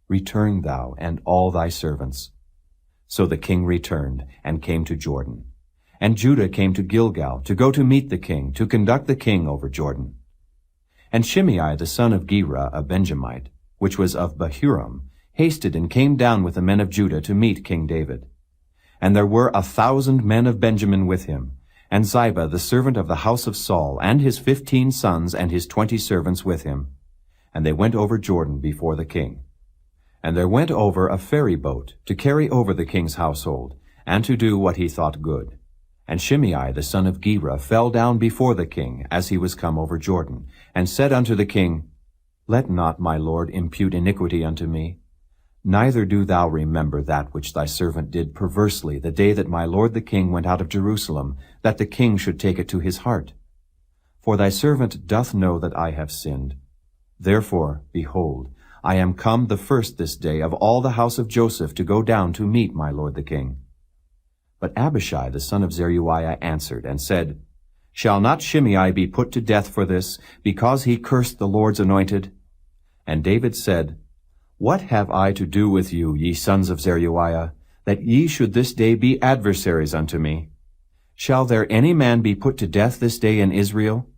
Return thou and all thy servants. So the king returned, and came to Jordan. And Judah came to Gilgal to go to meet the king, to conduct the king over Jordan. And Shimei the son of Gera, a Benjamite, which was of Bahurim, hasted and came down with the men of Judah to meet King David. And there were 1,000 men of Benjamin with him, and Ziba the servant of the house of Saul, and his 15 sons and his 20 servants with him. And they went over Jordan before the king. And there went over a ferry boat to carry over the king's household, and to do what he thought good. And Shimei the son of Gera fell down before the king as he was come over Jordan, and said unto the king, Let not my lord impute iniquity unto me. Neither do thou remember that which thy servant did perversely the day that my lord the king went out of Jerusalem, that the king should take it to his heart. For thy servant doth know that I have sinned. Therefore, behold, I am come the first this day of all the house of Joseph to go down to meet my lord the king. But Abishai the son of Zeruiah answered and said, Shall not Shimei be put to death for this, because he cursed the Lord's anointed? And David said, What have I to do with you, ye sons of Zeruiah, that ye should this day be adversaries unto me? Shall there any man be put to death this day in Israel?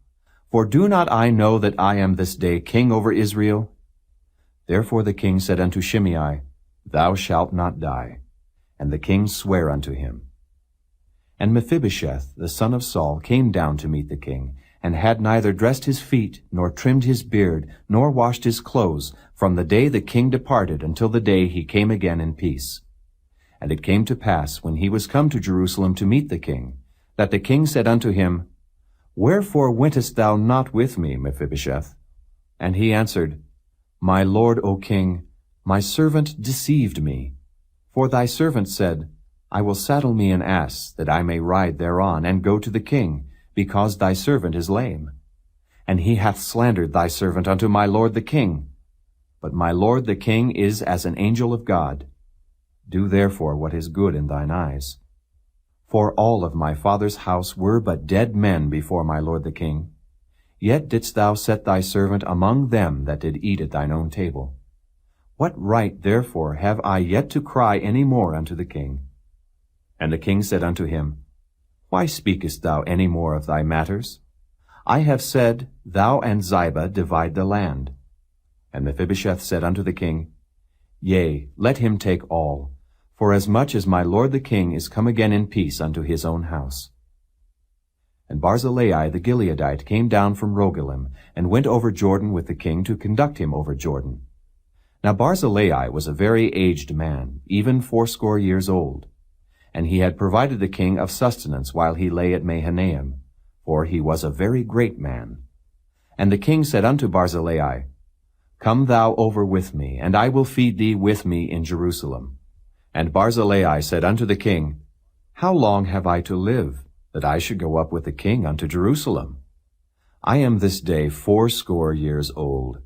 For do not I know that I am this day king over Israel? Therefore the king said unto Shimei, Thou shalt not die. And the king sware unto him. And Mephibosheth, the son of Saul, came down to meet the king, and had neither dressed his feet, nor trimmed his beard, nor washed his clothes, from the day the king departed until the day he came again in peace. And it came to pass, when he was come to Jerusalem to meet the king, that the king said unto him, Wherefore wentest thou not with me, Mephibosheth? And he answered, My lord, O king, my servant deceived me. For thy servant said, I will saddle me an ass, that I may ride thereon, and go to the king, because thy servant is lame. And he hath slandered thy servant unto my lord the king. But my lord the king is as an angel of God. Do therefore what is good in thine eyes. For all of my father's house were but dead men before my lord the king. Yet didst thou set thy servant among them that did eat at thine own table. What right therefore have I yet to cry any more unto the king? And the king said unto him, Why speakest thou any more of thy matters? I have said, Thou and Ziba divide the land. And Mephibosheth said unto the king, Yea, let him take all, for as much as my lord the king is come again in peace unto his own house. And Barzillai the Gileadite came down from Rogelim, and went over Jordan with the king to conduct him over Jordan. Now Barzillai was a very aged man, even 80 years old. And he had provided the king of sustenance while he lay at Mahanaim, for he was a very great man. And the king said unto Barzillai, Come thou over with me, and I will feed thee with me in Jerusalem. And Barzillai said unto the king, How long have I to live, that I should go up with the king unto Jerusalem? I am this day 80 years old.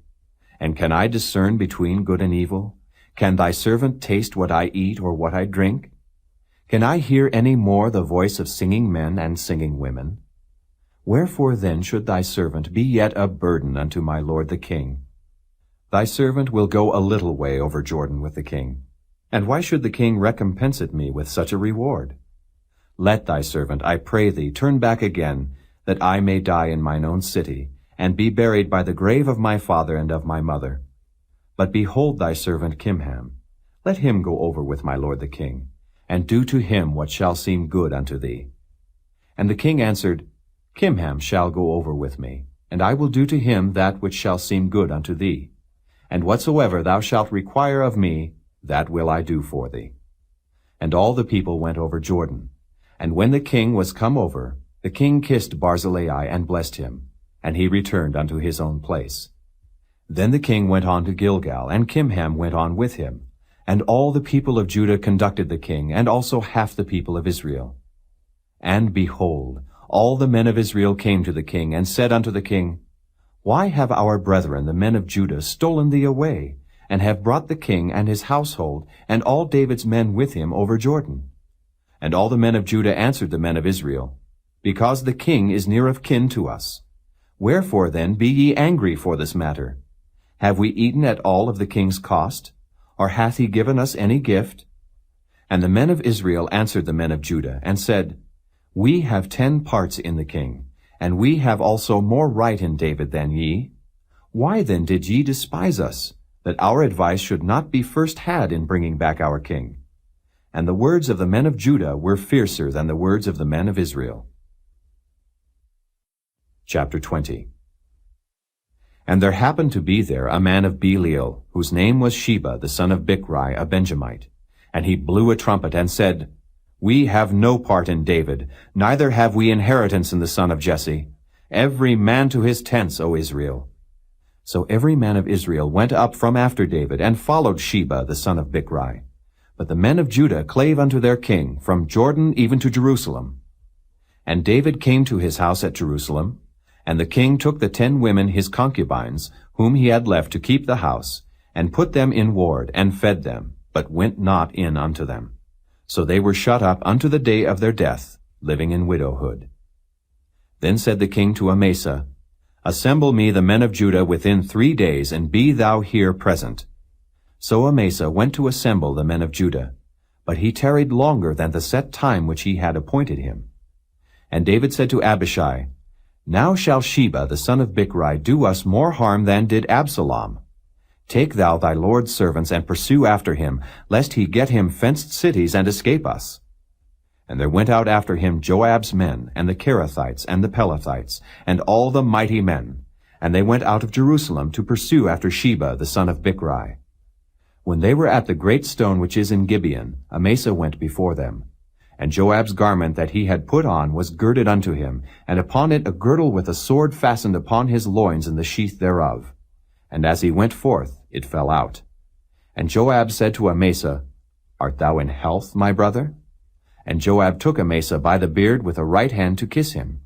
And can I discern between good and evil? Can thy servant taste what I eat or what I drink? Can I hear any more the voice of singing men and singing women? Wherefore then should thy servant be yet a burden unto my lord the king? Thy servant will go a little way over Jordan with the king. And why should the king recompense it me with such a reward? Let thy servant, I pray thee, turn back again, that I may die in mine own city, and be buried by the grave of my father and of my mother. But behold thy servant Kimham. Let him go over with my lord the king, and do to him what shall seem good unto thee. And the king answered, Kimham shall go over with me, and I will do to him that which shall seem good unto thee. And whatsoever thou shalt require of me, that will I do for thee. And all the people went over Jordan. And when the king was come over, the king kissed Barzillai and blessed him, and he returned unto his own place. Then the king went on to Gilgal, and Kimham went on with him. And all the people of Judah conducted the king, and also half the people of Israel. And behold, all the men of Israel came to the king, and said unto the king, Why have our brethren, the men of Judah, stolen thee away, and have brought the king and his household, and all David's men with him over Jordan? And all the men of Judah answered the men of Israel, Because the king is near of kin to us. Wherefore then be ye angry for this matter? Have we eaten at all of the king's cost? Or hath he given us any gift? And the men of Israel answered the men of Judah, and said, We have 10 parts in the king, and we have also more right in David than ye. Why then did ye despise us, that our advice should not be first had in bringing back our king? And the words of the men of Judah were fiercer than the words of the men of Israel. Chapter 20. And there happened to be there a man of Belial, whose name was Sheba, the son of Bichri, a Benjamite. And he blew a trumpet, and said, We have no part in David, neither have we inheritance in the son of Jesse. Every man to his tents, O Israel. So every man of Israel went up from after David, and followed Sheba, the son of Bichri. But the men of Judah clave unto their king, from Jordan even to Jerusalem. And David came to his house at Jerusalem, and the king took the 10 women his concubines, whom he had left to keep the house, and put them in ward, and fed them, but went not in unto them. So they were shut up unto the day of their death, living in widowhood. Then said the king to Amasa, Assemble me the men of Judah within 3 days, and be thou here present. So Amasa went to assemble the men of Judah, but he tarried longer than the set time which he had appointed him. And David said to Abishai, Now shall Sheba the son of Bichri do us more harm than did Absalom. Take thou thy lord's servants, and pursue after him, lest he get him fenced cities and escape us. And there went out after him Joab's men, and the Kerethites, and the Pelethites, and all the mighty men. And they went out of Jerusalem to pursue after Sheba the son of Bichri. When they were at the great stone which is in Gibeon, Amasa went before them. And Joab's garment that he had put on was girded unto him, and upon it a girdle with a sword fastened upon his loins in the sheath thereof. And as he went forth, it fell out. And Joab said to Amasa, Art thou in health, my brother? And Joab took Amasa by the beard with a right hand to kiss him.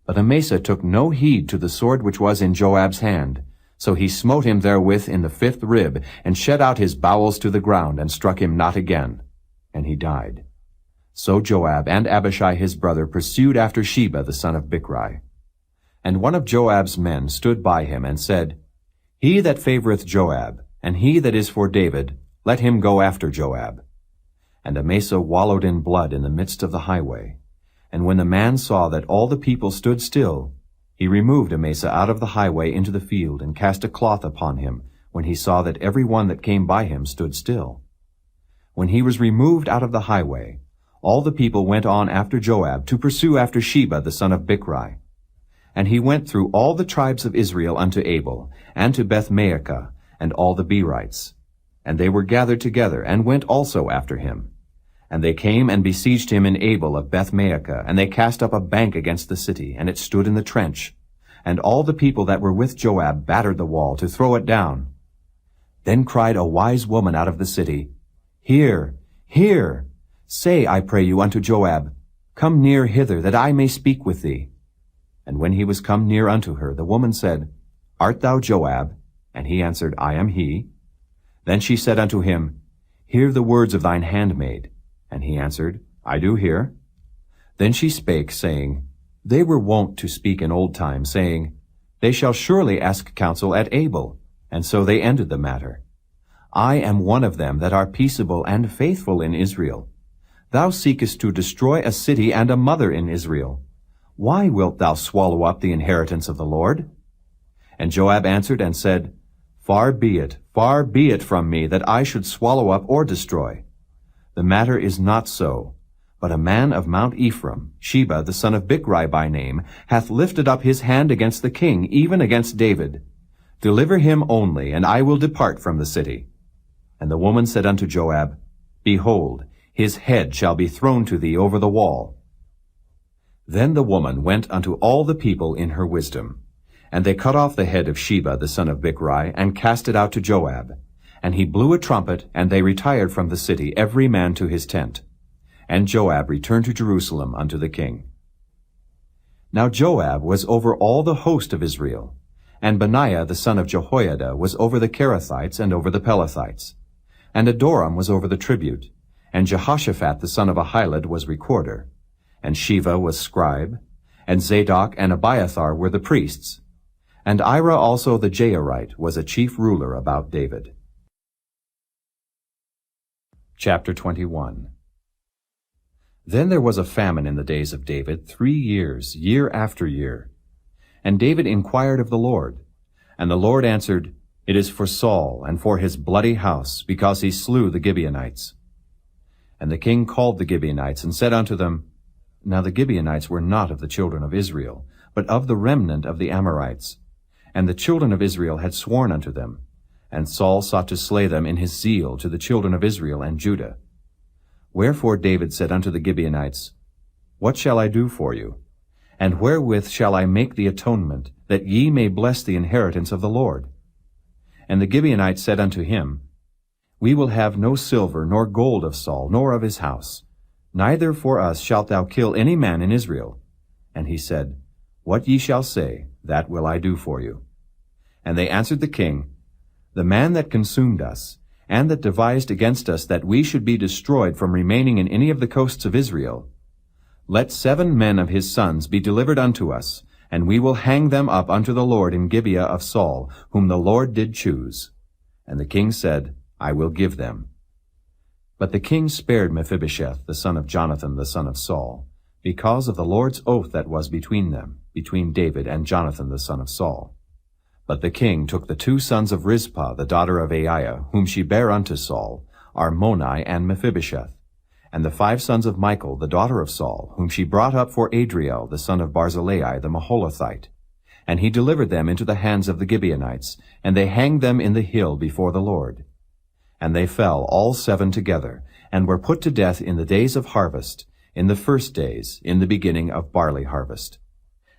But Amasa took no heed to the sword which was in Joab's hand. So he smote him therewith in the 5th rib, and shed out his bowels to the ground, and struck him not again. And he died. So Joab and Abishai his brother pursued after Sheba the son of Bichri. And one of Joab's men stood by him, and said, He that favoureth Joab, and he that is for David, let him go after Joab. And Amasa wallowed in blood in the midst of the highway. And when the man saw that all the people stood still, he removed Amasa out of the highway into the field, and cast a cloth upon him, when he saw that every one that came by him stood still. When he was removed out of the highway, all the people went on after Joab to pursue after Sheba the son of Bichri. And he went through all the tribes of Israel unto Abel, and to Beth-maachah, and all the Berites. And they were gathered together, and went also after him. And they came and besieged him in Abel of Beth-maachah, and they cast up a bank against the city, and it stood in the trench. And all the people that were with Joab battered the wall to throw it down. Then cried a wise woman out of the city, Hear, hear! Say, I pray you, unto Joab, Come near hither, that I may speak with thee. And when he was come near unto her, the woman said, Art thou Joab? And he answered, I am he. Then she said unto him, Hear the words of thine handmaid. And he answered, I do hear. Then she spake, saying, They were wont to speak in old time, saying, They shall surely ask counsel at Abel. And so they ended the matter. I am one of them that are peaceable and faithful in Israel. Thou seekest to destroy a city and a mother in Israel. Why wilt thou swallow up the inheritance of the Lord? And Joab answered and said, far be it from me that I should swallow up or destroy. The matter is not so, but a man of Mount Ephraim, Sheba the son of Bichri by name, hath lifted up his hand against the king, even against David. Deliver him only, and I will depart from the city. And the woman said unto Joab, Behold, his head shall be thrown to thee over the wall. Then the woman went unto all the people in her wisdom. And they cut off the head of Sheba the son of Bichri, and cast it out to Joab. And he blew a trumpet, and they retired from the city, every man to his tent. And Joab returned to Jerusalem unto the king. Now Joab was over all the host of Israel, and Benaiah the son of Jehoiada was over the Kerethites and over the Pelethites. And Adoram was over the tribute, and Jehoshaphat the son of Ahilud was recorder, and Sheva was scribe, and Zadok and Abiathar were the priests, and Ira also the Jairite was a chief ruler about David. Chapter 21. Then there was a famine in the days of David 3 years, year after year. And David inquired of the Lord. And the Lord answered, It is for Saul and for his bloody house, because he slew the Gibeonites. And the king called the Gibeonites, and said unto them, Now the Gibeonites were not of the children of Israel, but of the remnant of the Amorites. And the children of Israel had sworn unto them. And Saul sought to slay them in his zeal to the children of Israel and Judah. Wherefore David said unto the Gibeonites, What shall I do for you? And wherewith shall I make the atonement, that ye may bless the inheritance of the Lord? And the Gibeonites said unto him, We will have no silver nor gold of Saul, nor of his house. Neither for us shalt thou kill any man in Israel. And he said, What ye shall say, that will I do for you. And they answered the king, The man that consumed us, and that devised against us that we should be destroyed from remaining in any of the coasts of Israel, let 7 men of his sons be delivered unto us, and we will hang them up unto the Lord in Gibeah of Saul, whom the Lord did choose. And the king said, I will give them. But the king spared Mephibosheth, the son of Jonathan, the son of Saul, because of the Lord's oath that was between them, between David and Jonathan, the son of Saul. But the king took the 2 sons of Rizpah, the daughter of Aiah, whom she bare unto Saul, Armoni and Mephibosheth, and the 5 sons of Michal, the daughter of Saul, whom she brought up for Adriel, the son of Barzillai, the Maholathite. And he delivered them into the hands of the Gibeonites, and they hanged them in the hill before the Lord. And they fell all 7 together, and were put to death in the days of harvest, in the first days, in the beginning of barley harvest.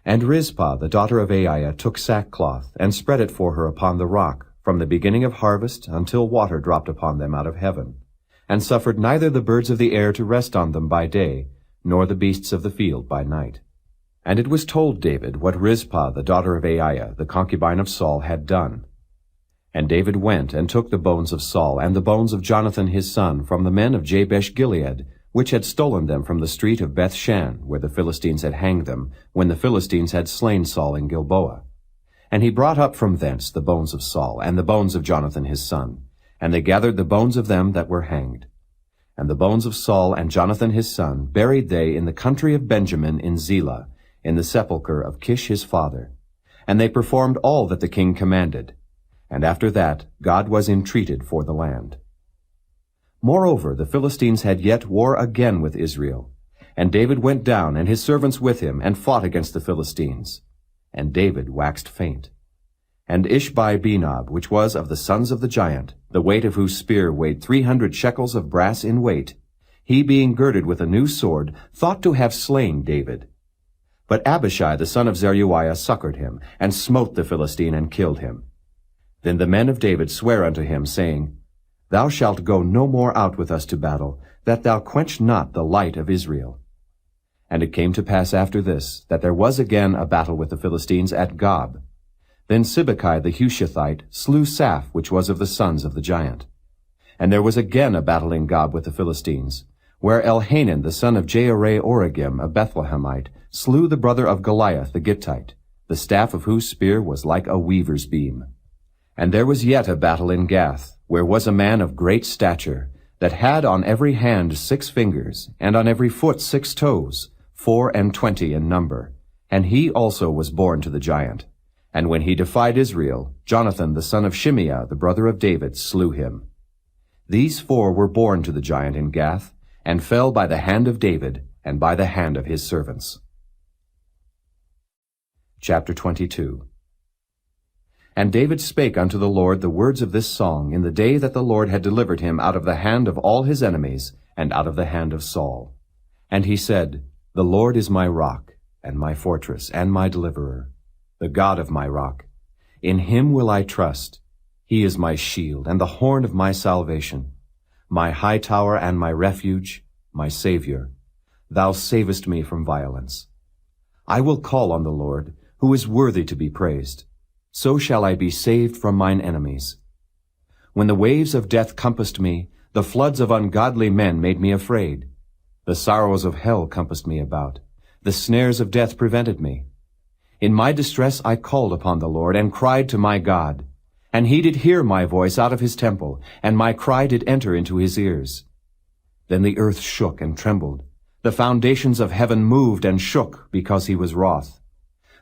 And Rizpah, the daughter of Aiah, took sackcloth, and spread it for her upon the rock, from the beginning of harvest until water dropped upon them out of heaven, and suffered neither the birds of the air to rest on them by day, nor the beasts of the field by night. And it was told David what Rizpah, the daughter of Aiah, the concubine of Saul, had done. And David went and took the bones of Saul and the bones of Jonathan his son from the men of Jabesh-Gilead, which had stolen them from the street of Beth-shan, where the Philistines had hanged them, when the Philistines had slain Saul in Gilboa. And he brought up from thence the bones of Saul, and the bones of Jonathan his son, and they gathered the bones of them that were hanged. And the bones of Saul and Jonathan his son buried they in the country of Benjamin in Zelah, in the sepulchre of Kish his father. And they performed all that the king commanded. And after that God was entreated for the land. Moreover, the Philistines had yet war again with Israel. And David went down, and his servants with him, and fought against the Philistines. And David waxed faint. And Ishbi-Benob, which was of the sons of the giant, the weight of whose spear weighed 300 shekels of brass in weight, he being girded with a new sword, thought to have slain David. But Abishai the son of Zeruiah succored him, and smote the Philistine, and killed him. Then the men of David sware unto him, saying, Thou shalt go no more out with us to battle, that thou quench not the light of Israel. And it came to pass after this, that there was again a battle with the Philistines at Gob. Then Sibbecai the Hushathite slew Saph, which was of the sons of the giant. And there was again a battle in Gob with the Philistines, where Elhanan the son of Jehoram-origim, a Bethlehemite, slew the brother of Goliath the Gittite, the staff of whose spear was like a weaver's beam. And there was yet a battle in Gath, where was a man of great stature, that had on every hand 6 fingers, and on every foot 6 toes, 24 in number. And he also was born to the giant. And when he defied Israel, Jonathan the son of Shimeah, the brother of David, slew him. These 4 were born to the giant in Gath, and fell by the hand of David, and by the hand of his servants. Chapter 22. And David spake unto the Lord the words of this song in the day that the Lord had delivered him out of the hand of all his enemies, and out of the hand of Saul. And he said, The Lord is my rock, and my fortress, and my deliverer, the God of my rock. In him will I trust. He is my shield, and the horn of my salvation, my high tower and my refuge, my Savior. Thou savest me from violence. I will call on the Lord, who is worthy to be praised. So shall I be saved from mine enemies. When the waves of death compassed me, the floods of ungodly men made me afraid. The sorrows of hell compassed me about. The snares of death prevented me. In my distress I called upon the Lord, and cried to my God. And he did hear my voice out of his temple, and my cry did enter into his ears. Then the earth shook and trembled. The foundations of heaven moved and shook because he was wroth.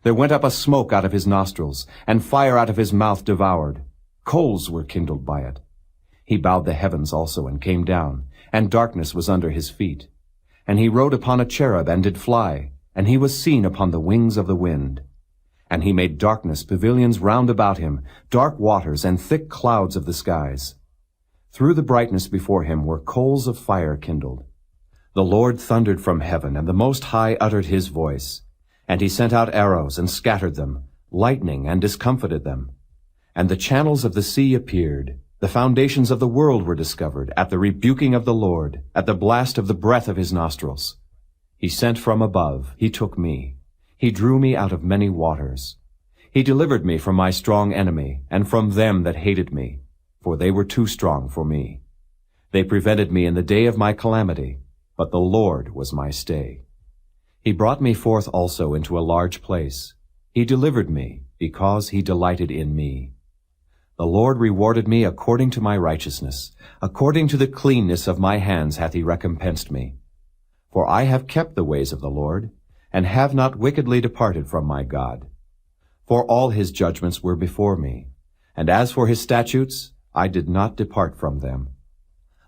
There went up a smoke out of his nostrils, and fire out of his mouth devoured. Coals were kindled by it. He bowed the heavens also and came down, and darkness was under his feet. And he rode upon a cherub and did fly, and he was seen upon the wings of the wind. And he made darkness pavilions round about him, dark waters and thick clouds of the skies. Through the brightness before him were coals of fire kindled. The Lord thundered from heaven, and the Most High uttered his voice. And he sent out arrows and scattered them, lightning and discomfited them. And the channels of the sea appeared. The foundations of the world were discovered at the rebuking of the Lord, at the blast of the breath of his nostrils. He sent from above, he took me. He drew me out of many waters. He delivered me from my strong enemy, and from them that hated me, for they were too strong for me. They prevented me in the day of my calamity, but the Lord was my stay. He brought me forth also into a large place. He delivered me, because he delighted in me. The Lord rewarded me according to my righteousness. According to the cleanness of my hands hath he recompensed me. For I have kept the ways of the Lord, and have not wickedly departed from my God. For all his judgments were before me, and as for his statutes, I did not depart from them.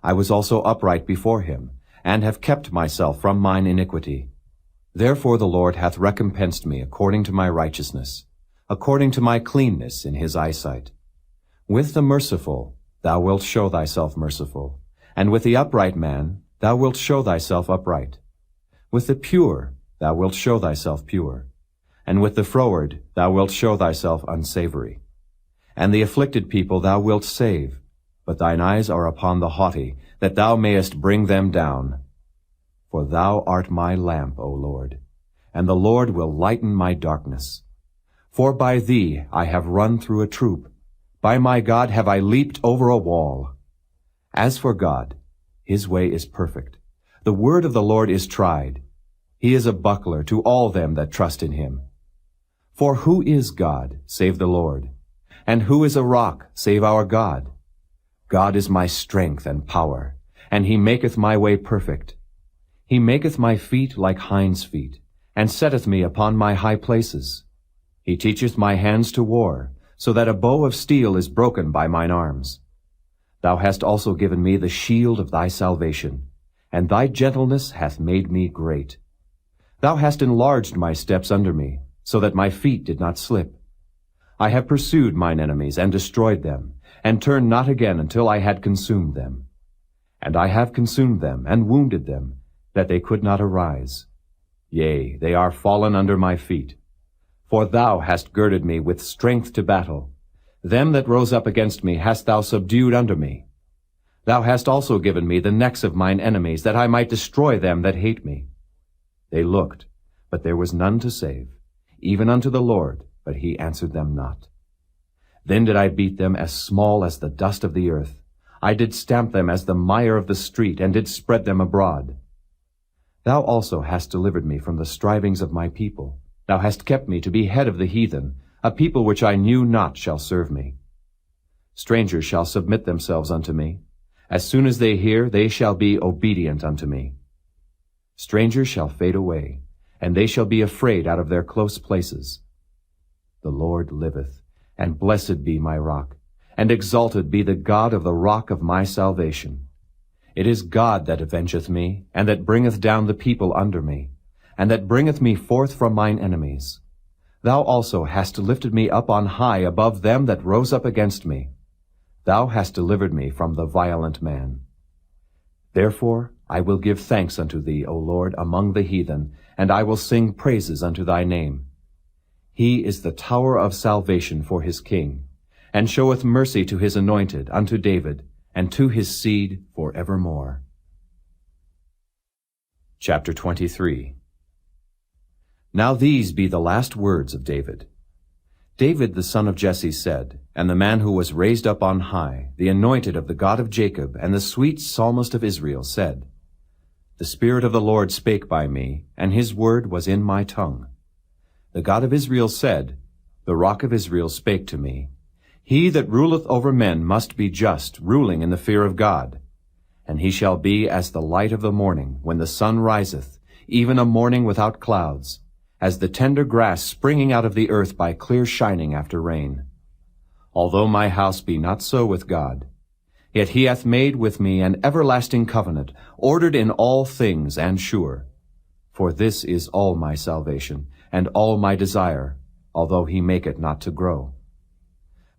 I was also upright before him, and have kept myself from mine iniquity. Therefore the Lord hath recompensed me according to my righteousness, according to my cleanness in his eyesight. With the merciful thou wilt show thyself merciful, and with the upright man thou wilt show thyself upright. With the pure thou wilt show thyself pure, and with the froward thou wilt show thyself unsavory. And the afflicted people thou wilt save, but thine eyes are upon the haughty, that thou mayest bring them down. For thou art my lamp, O Lord, and the Lord will lighten my darkness. For by thee I have run through a troop, by my God have I leaped over a wall. As for God, his way is perfect. The word of the Lord is tried. He is a buckler to all them that trust in him. For who is God, save the Lord? And who is a rock, save our God? God is my strength and power, and he maketh my way perfect. He maketh my feet like hinds' feet, and setteth me upon my high places. He teacheth my hands to war, so that a bow of steel is broken by mine arms. Thou hast also given me the shield of thy salvation, and thy gentleness hath made me great. Thou hast enlarged my steps under me, so that my feet did not slip. I have pursued mine enemies and destroyed them, and turned not again until I had consumed them. And I have consumed them, and wounded them, that they could not arise. Yea, they are fallen under my feet. For thou hast girded me with strength to battle. Them that rose up against me hast thou subdued under me. Thou hast also given me the necks of mine enemies, that I might destroy them that hate me. They looked, but there was none to save, even unto the Lord, but he answered them not. Then did I beat them as small as the dust of the earth. I did stamp them as the mire of the street, and did spread them abroad. Thou also hast delivered me from the strivings of my people. Thou hast kept me to be head of the heathen. A people which I knew not shall serve me. Strangers shall submit themselves unto me. As soon as they hear, they shall be obedient unto me. Strangers shall fade away, and they shall be afraid out of their close places. The Lord liveth, and blessed be my rock, and exalted be the God of the rock of my salvation. It is God that avengeth me, and that bringeth down the people under me, and that bringeth me forth from mine enemies. Thou also hast lifted me up on high above them that rose up against me. Thou hast delivered me from the violent man. Therefore I will give thanks unto thee, O Lord, among the heathen, and I will sing praises unto thy name. He is the tower of salvation for his king, and showeth mercy to his anointed, unto David, and to his seed for evermore. Chapter 23. Now these be the last words of David. David the son of Jesse said, and the man who was raised up on high, the anointed of the God of Jacob, and the sweet psalmist of Israel, said, The Spirit of the Lord spake by me, and his word was in my tongue. The God of Israel said, The rock of Israel spake to me, He that ruleth over men must be just, ruling in the fear of God. And he shall be as the light of the morning, when the sun riseth, even a morning without clouds, as the tender grass springing out of the earth by clear shining after rain. Although my house be not so with God, yet he hath made with me an everlasting covenant, ordered in all things and sure. For this is all my salvation, and all my desire, although he make it not to grow.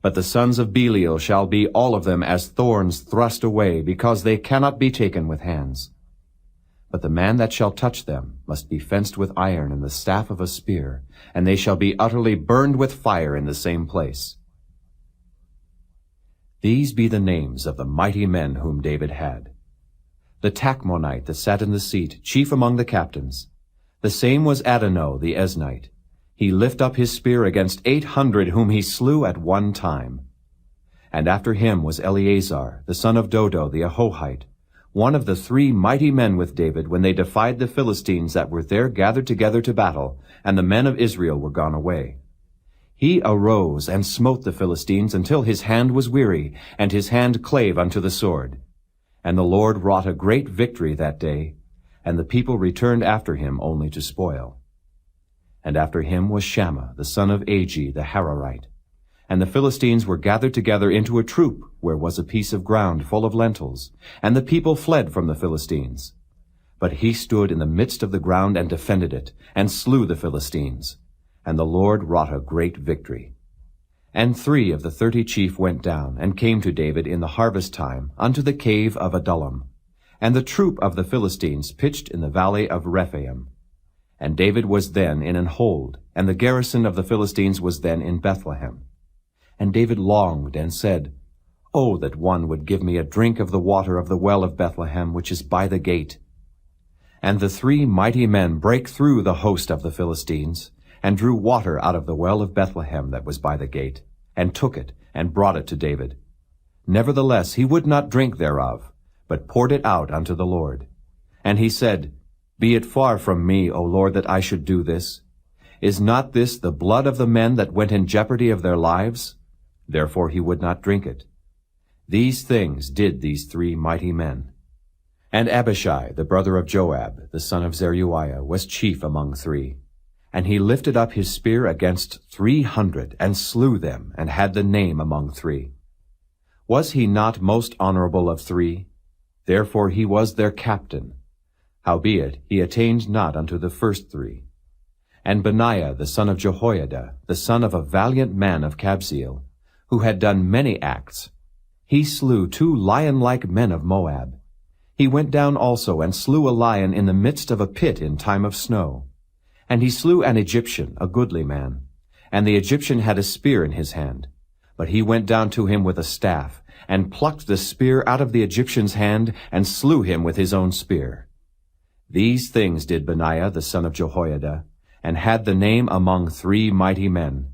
But the sons of Belial shall be all of them as thorns thrust away, because they cannot be taken with hands. But the man that shall touch them must be fenced with iron and the staff of a spear, and they shall be utterly burned with fire in the same place. These be the names of the mighty men whom David had. The Tachmonite that sat in the seat, chief among the captains. The same was Adonai the Eznite. He lift up his spear against 800 whom he slew at one time. And after him was Eleazar, the son of Dodo the Ahohite, one of the 3 mighty men with David when they defied the Philistines that were there gathered together to battle, and the men of Israel were gone away. He arose and smote the Philistines until his hand was weary, and his hand clave unto the sword. And the Lord wrought a great victory that day, and the people returned after him only to spoil. And after him was Shammah, the son of Agi, the Hararite. And the Philistines were gathered together into a troop, where was a piece of ground full of lentils, and the people fled from the Philistines. But he stood in the midst of the ground and defended it, and slew the Philistines. And the Lord wrought a great victory. And 3 of the 30 chief went down, and came to David in the harvest time, unto the cave of Adullam. And the troop of the Philistines pitched in the valley of Rephaim. And David was then in an hold, and the garrison of the Philistines was then in Bethlehem. And David longed and said, Oh, that one would give me a drink of the water of the well of Bethlehem, which is by the gate. And the 3 mighty men brake through the host of the Philistines, and drew water out of the well of Bethlehem that was by the gate, and took it, and brought it to David. Nevertheless he would not drink thereof, but poured it out unto the Lord. And he said, Be it far from me, O Lord, that I should do this. Is not this the blood of the men that went in jeopardy of their lives? Therefore he would not drink it. These things did these 3 mighty men. And Abishai, the brother of Joab, the son of Zeruiah, was chief among 3. And he lifted up his spear against 300, and slew them, and had the name among 3. Was he not most honorable of 3? Therefore he was their captain. Howbeit he attained not unto the first 3. And Benaiah the son of Jehoiada, the son of a valiant man of Kabzeel, who had done many acts, he slew 2 lion-like men of Moab. He went down also and slew a lion in the midst of a pit in time of snow. And he slew an Egyptian, a goodly man. And the Egyptian had a spear in his hand. But he went down to him with a staff, and plucked the spear out of the Egyptian's hand, and slew him with his own spear. These things did Benaiah the son of Jehoiada, and had the name among 3 mighty men.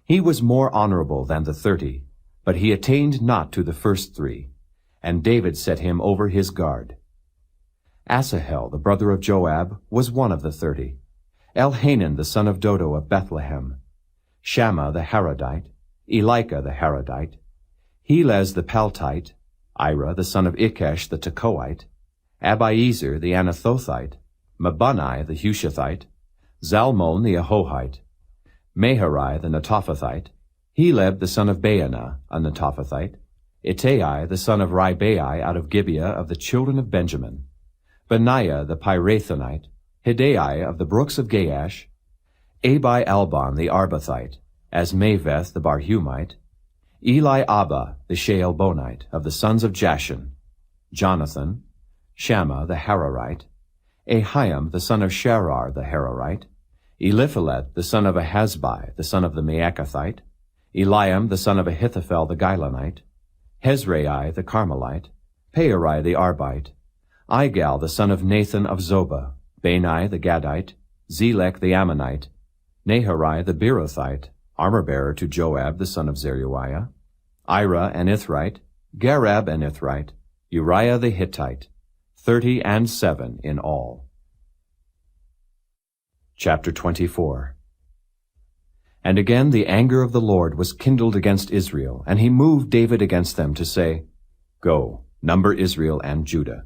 He was more honorable than the 30, but he attained not to the first 3, and David set him over his guard. Asahel, the brother of Joab, was one of the 30. Elhanan the son of Dodo of Bethlehem, Shammah the Harodite, Elika the Harodite, Helez the Paltite, Ira the son of Ikesh the Tekoite, Abiezer the Anathothite, Mabunai the Hushathite, Zalmon the Ahohite, Meharai the Netophathite, Heleb the son of Baanah, a Netophathite, Ittai the son of Ribai out of Gibeah of the children of Benjamin, Benaiah the Pirathonite, Hidai of the brooks of Gaash, Abi Alban the Arbathite, Asmaveth the Barhumite, Eli Abba the Shaalbonite of the sons of Jashan, Jonathan, Shammah the Hararite, Ahiam the son of Sharar the Hararite, Eliphalet the son of Ahasbai the son of the Maacathite, Eliam the son of Ahithophel the Gilonite, Hezrai the Carmelite, Peori the Arbite, Igal the son of Nathan of Zobah, Bani the Gadite, Zelek the Ammonite, Naharai the Beerothite, armor-bearer to Joab the son of Zeruiah, Ira an Ithrite, Garab an Ithrite, Uriah the Hittite, 37 in all. Chapter 24. And again the anger of the Lord was kindled against Israel, and he moved David against them to say, Go, number Israel and Judah.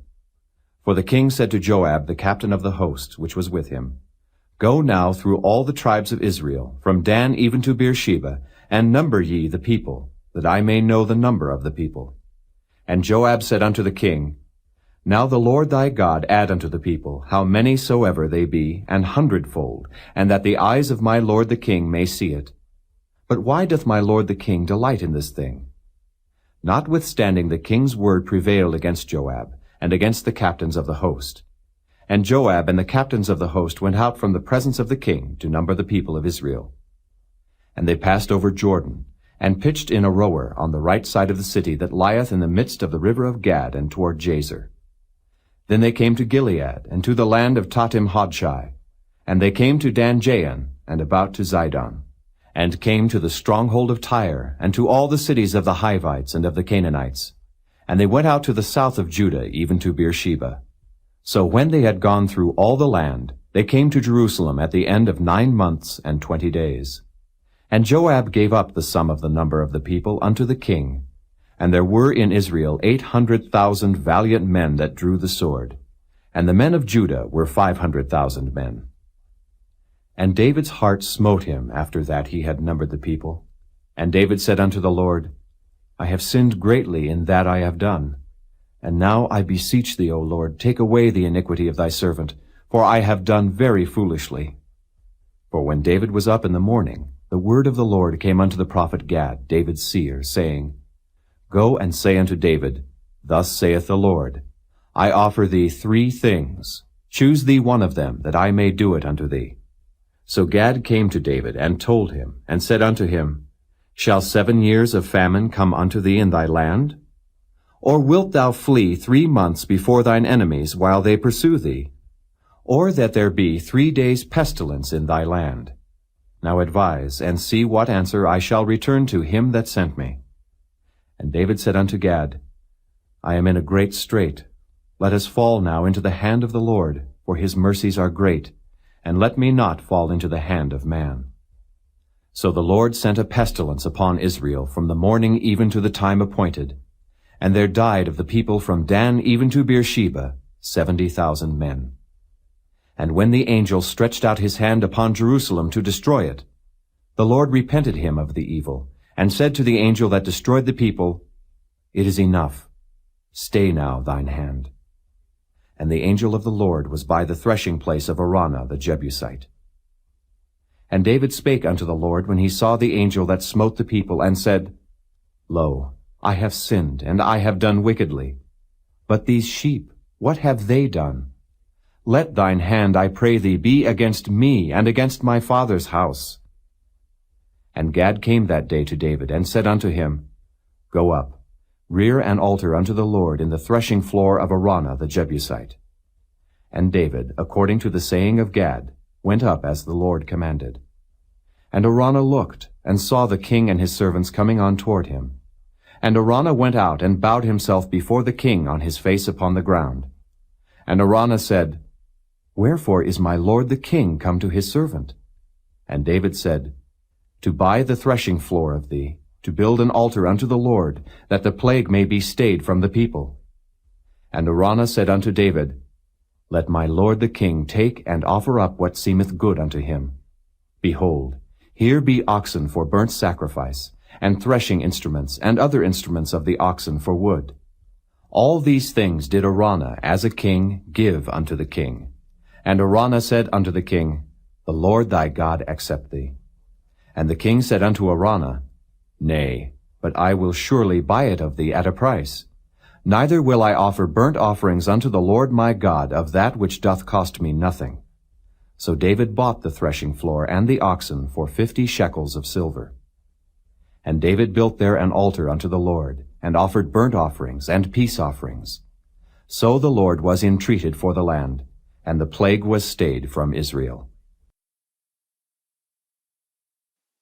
For the king said to Joab, the captain of the host, which was with him, Go now through all the tribes of Israel, from Dan even to Beersheba, and number ye the people, that I may know the number of the people. And Joab said unto the king, Now the Lord thy God add unto the people, how many soever they be, an hundredfold, and that the eyes of my lord the king may see it. But why doth my lord the king delight in this thing? Notwithstanding the king's word prevailed against Joab, and against the captains of the host. And Joab and the captains of the host went out from the presence of the king to number the people of Israel. And they passed over Jordan, and pitched in Aroer on the right side of the city that lieth in the midst of the river of Gad and toward Jazer. Then they came to Gilead, and to the land of Tatim-Hodshai. And they came to Dan-Jaan, and about to Zidon, and came to the stronghold of Tyre, and to all the cities of the Hivites and of the Canaanites. And they went out to the south of Judah, even to Beersheba. So when they had gone through all the land, they came to Jerusalem at the end of 9 months and 20 days. And Joab gave up the sum of the number of the people unto the king. And there were in Israel 800,000 valiant men that drew the sword. And the men of Judah were 500,000 men. And David's heart smote him after that he had numbered the people. And David said unto the Lord, I have sinned greatly in that I have done. And now I beseech thee, O Lord, take away the iniquity of thy servant, for I have done very foolishly. For when David was up in the morning, the word of the Lord came unto the prophet Gad, David's seer, saying, Go and say unto David, Thus saith the Lord, I offer thee 3 things. Choose thee one of them, that I may do it unto thee. So Gad came to David, and told him, and said unto him, Shall 7 years of famine come unto thee in thy land? Or wilt thou flee 3 months before thine enemies while they pursue thee? Or that there be 3 days pestilence in thy land? Now advise, and see what answer I shall return to him that sent me. And David said unto Gad, I am in a great strait. Let us fall now into the hand of the Lord, for his mercies are great, and let me not fall into the hand of man. So the Lord sent a pestilence upon Israel from the morning even to the time appointed, and there died of the people from Dan even to Beersheba 70,000 men. And when the angel stretched out his hand upon Jerusalem to destroy it, the Lord repented him of the evil, and said to the angel that destroyed the people, It is enough. Stay now thine hand. And the angel of the Lord was by the threshing place of Araunah the Jebusite. And David spake unto the Lord when he saw the angel that smote the people, and said, Lo, I have sinned, and I have done wickedly. But these sheep, what have they done? Let thine hand, I pray thee, be against me and against my father's house. And Gad came that day to David, and said unto him, Go up, rear an altar unto the Lord in the threshing floor of Araunah the Jebusite. And David, according to the saying of Gad, went up as the Lord commanded. And Araunah looked, and saw the king and his servants coming on toward him. And Araunah went out, and bowed himself before the king on his face upon the ground. And Araunah said, Wherefore is my lord the king come to his servant? And David said, To buy the threshing floor of thee, to build an altar unto the Lord, that the plague may be stayed from the people. And Araunah said unto David, Let my lord the king take and offer up what seemeth good unto him. Behold, here be oxen for burnt sacrifice, and threshing instruments, and other instruments of the oxen for wood. All these things did Araunah, as a king, give unto the king. And Araunah said unto the king, The Lord thy God accept thee. And the king said unto Araunah, Nay, but I will surely buy it of thee at a price. Neither will I offer burnt offerings unto the Lord my God of that which doth cost me nothing. So David bought the threshing floor and the oxen for 50 shekels of silver. And David built there an altar unto the Lord, and offered burnt offerings and peace offerings. So the Lord was entreated for the land, and the plague was stayed from Israel.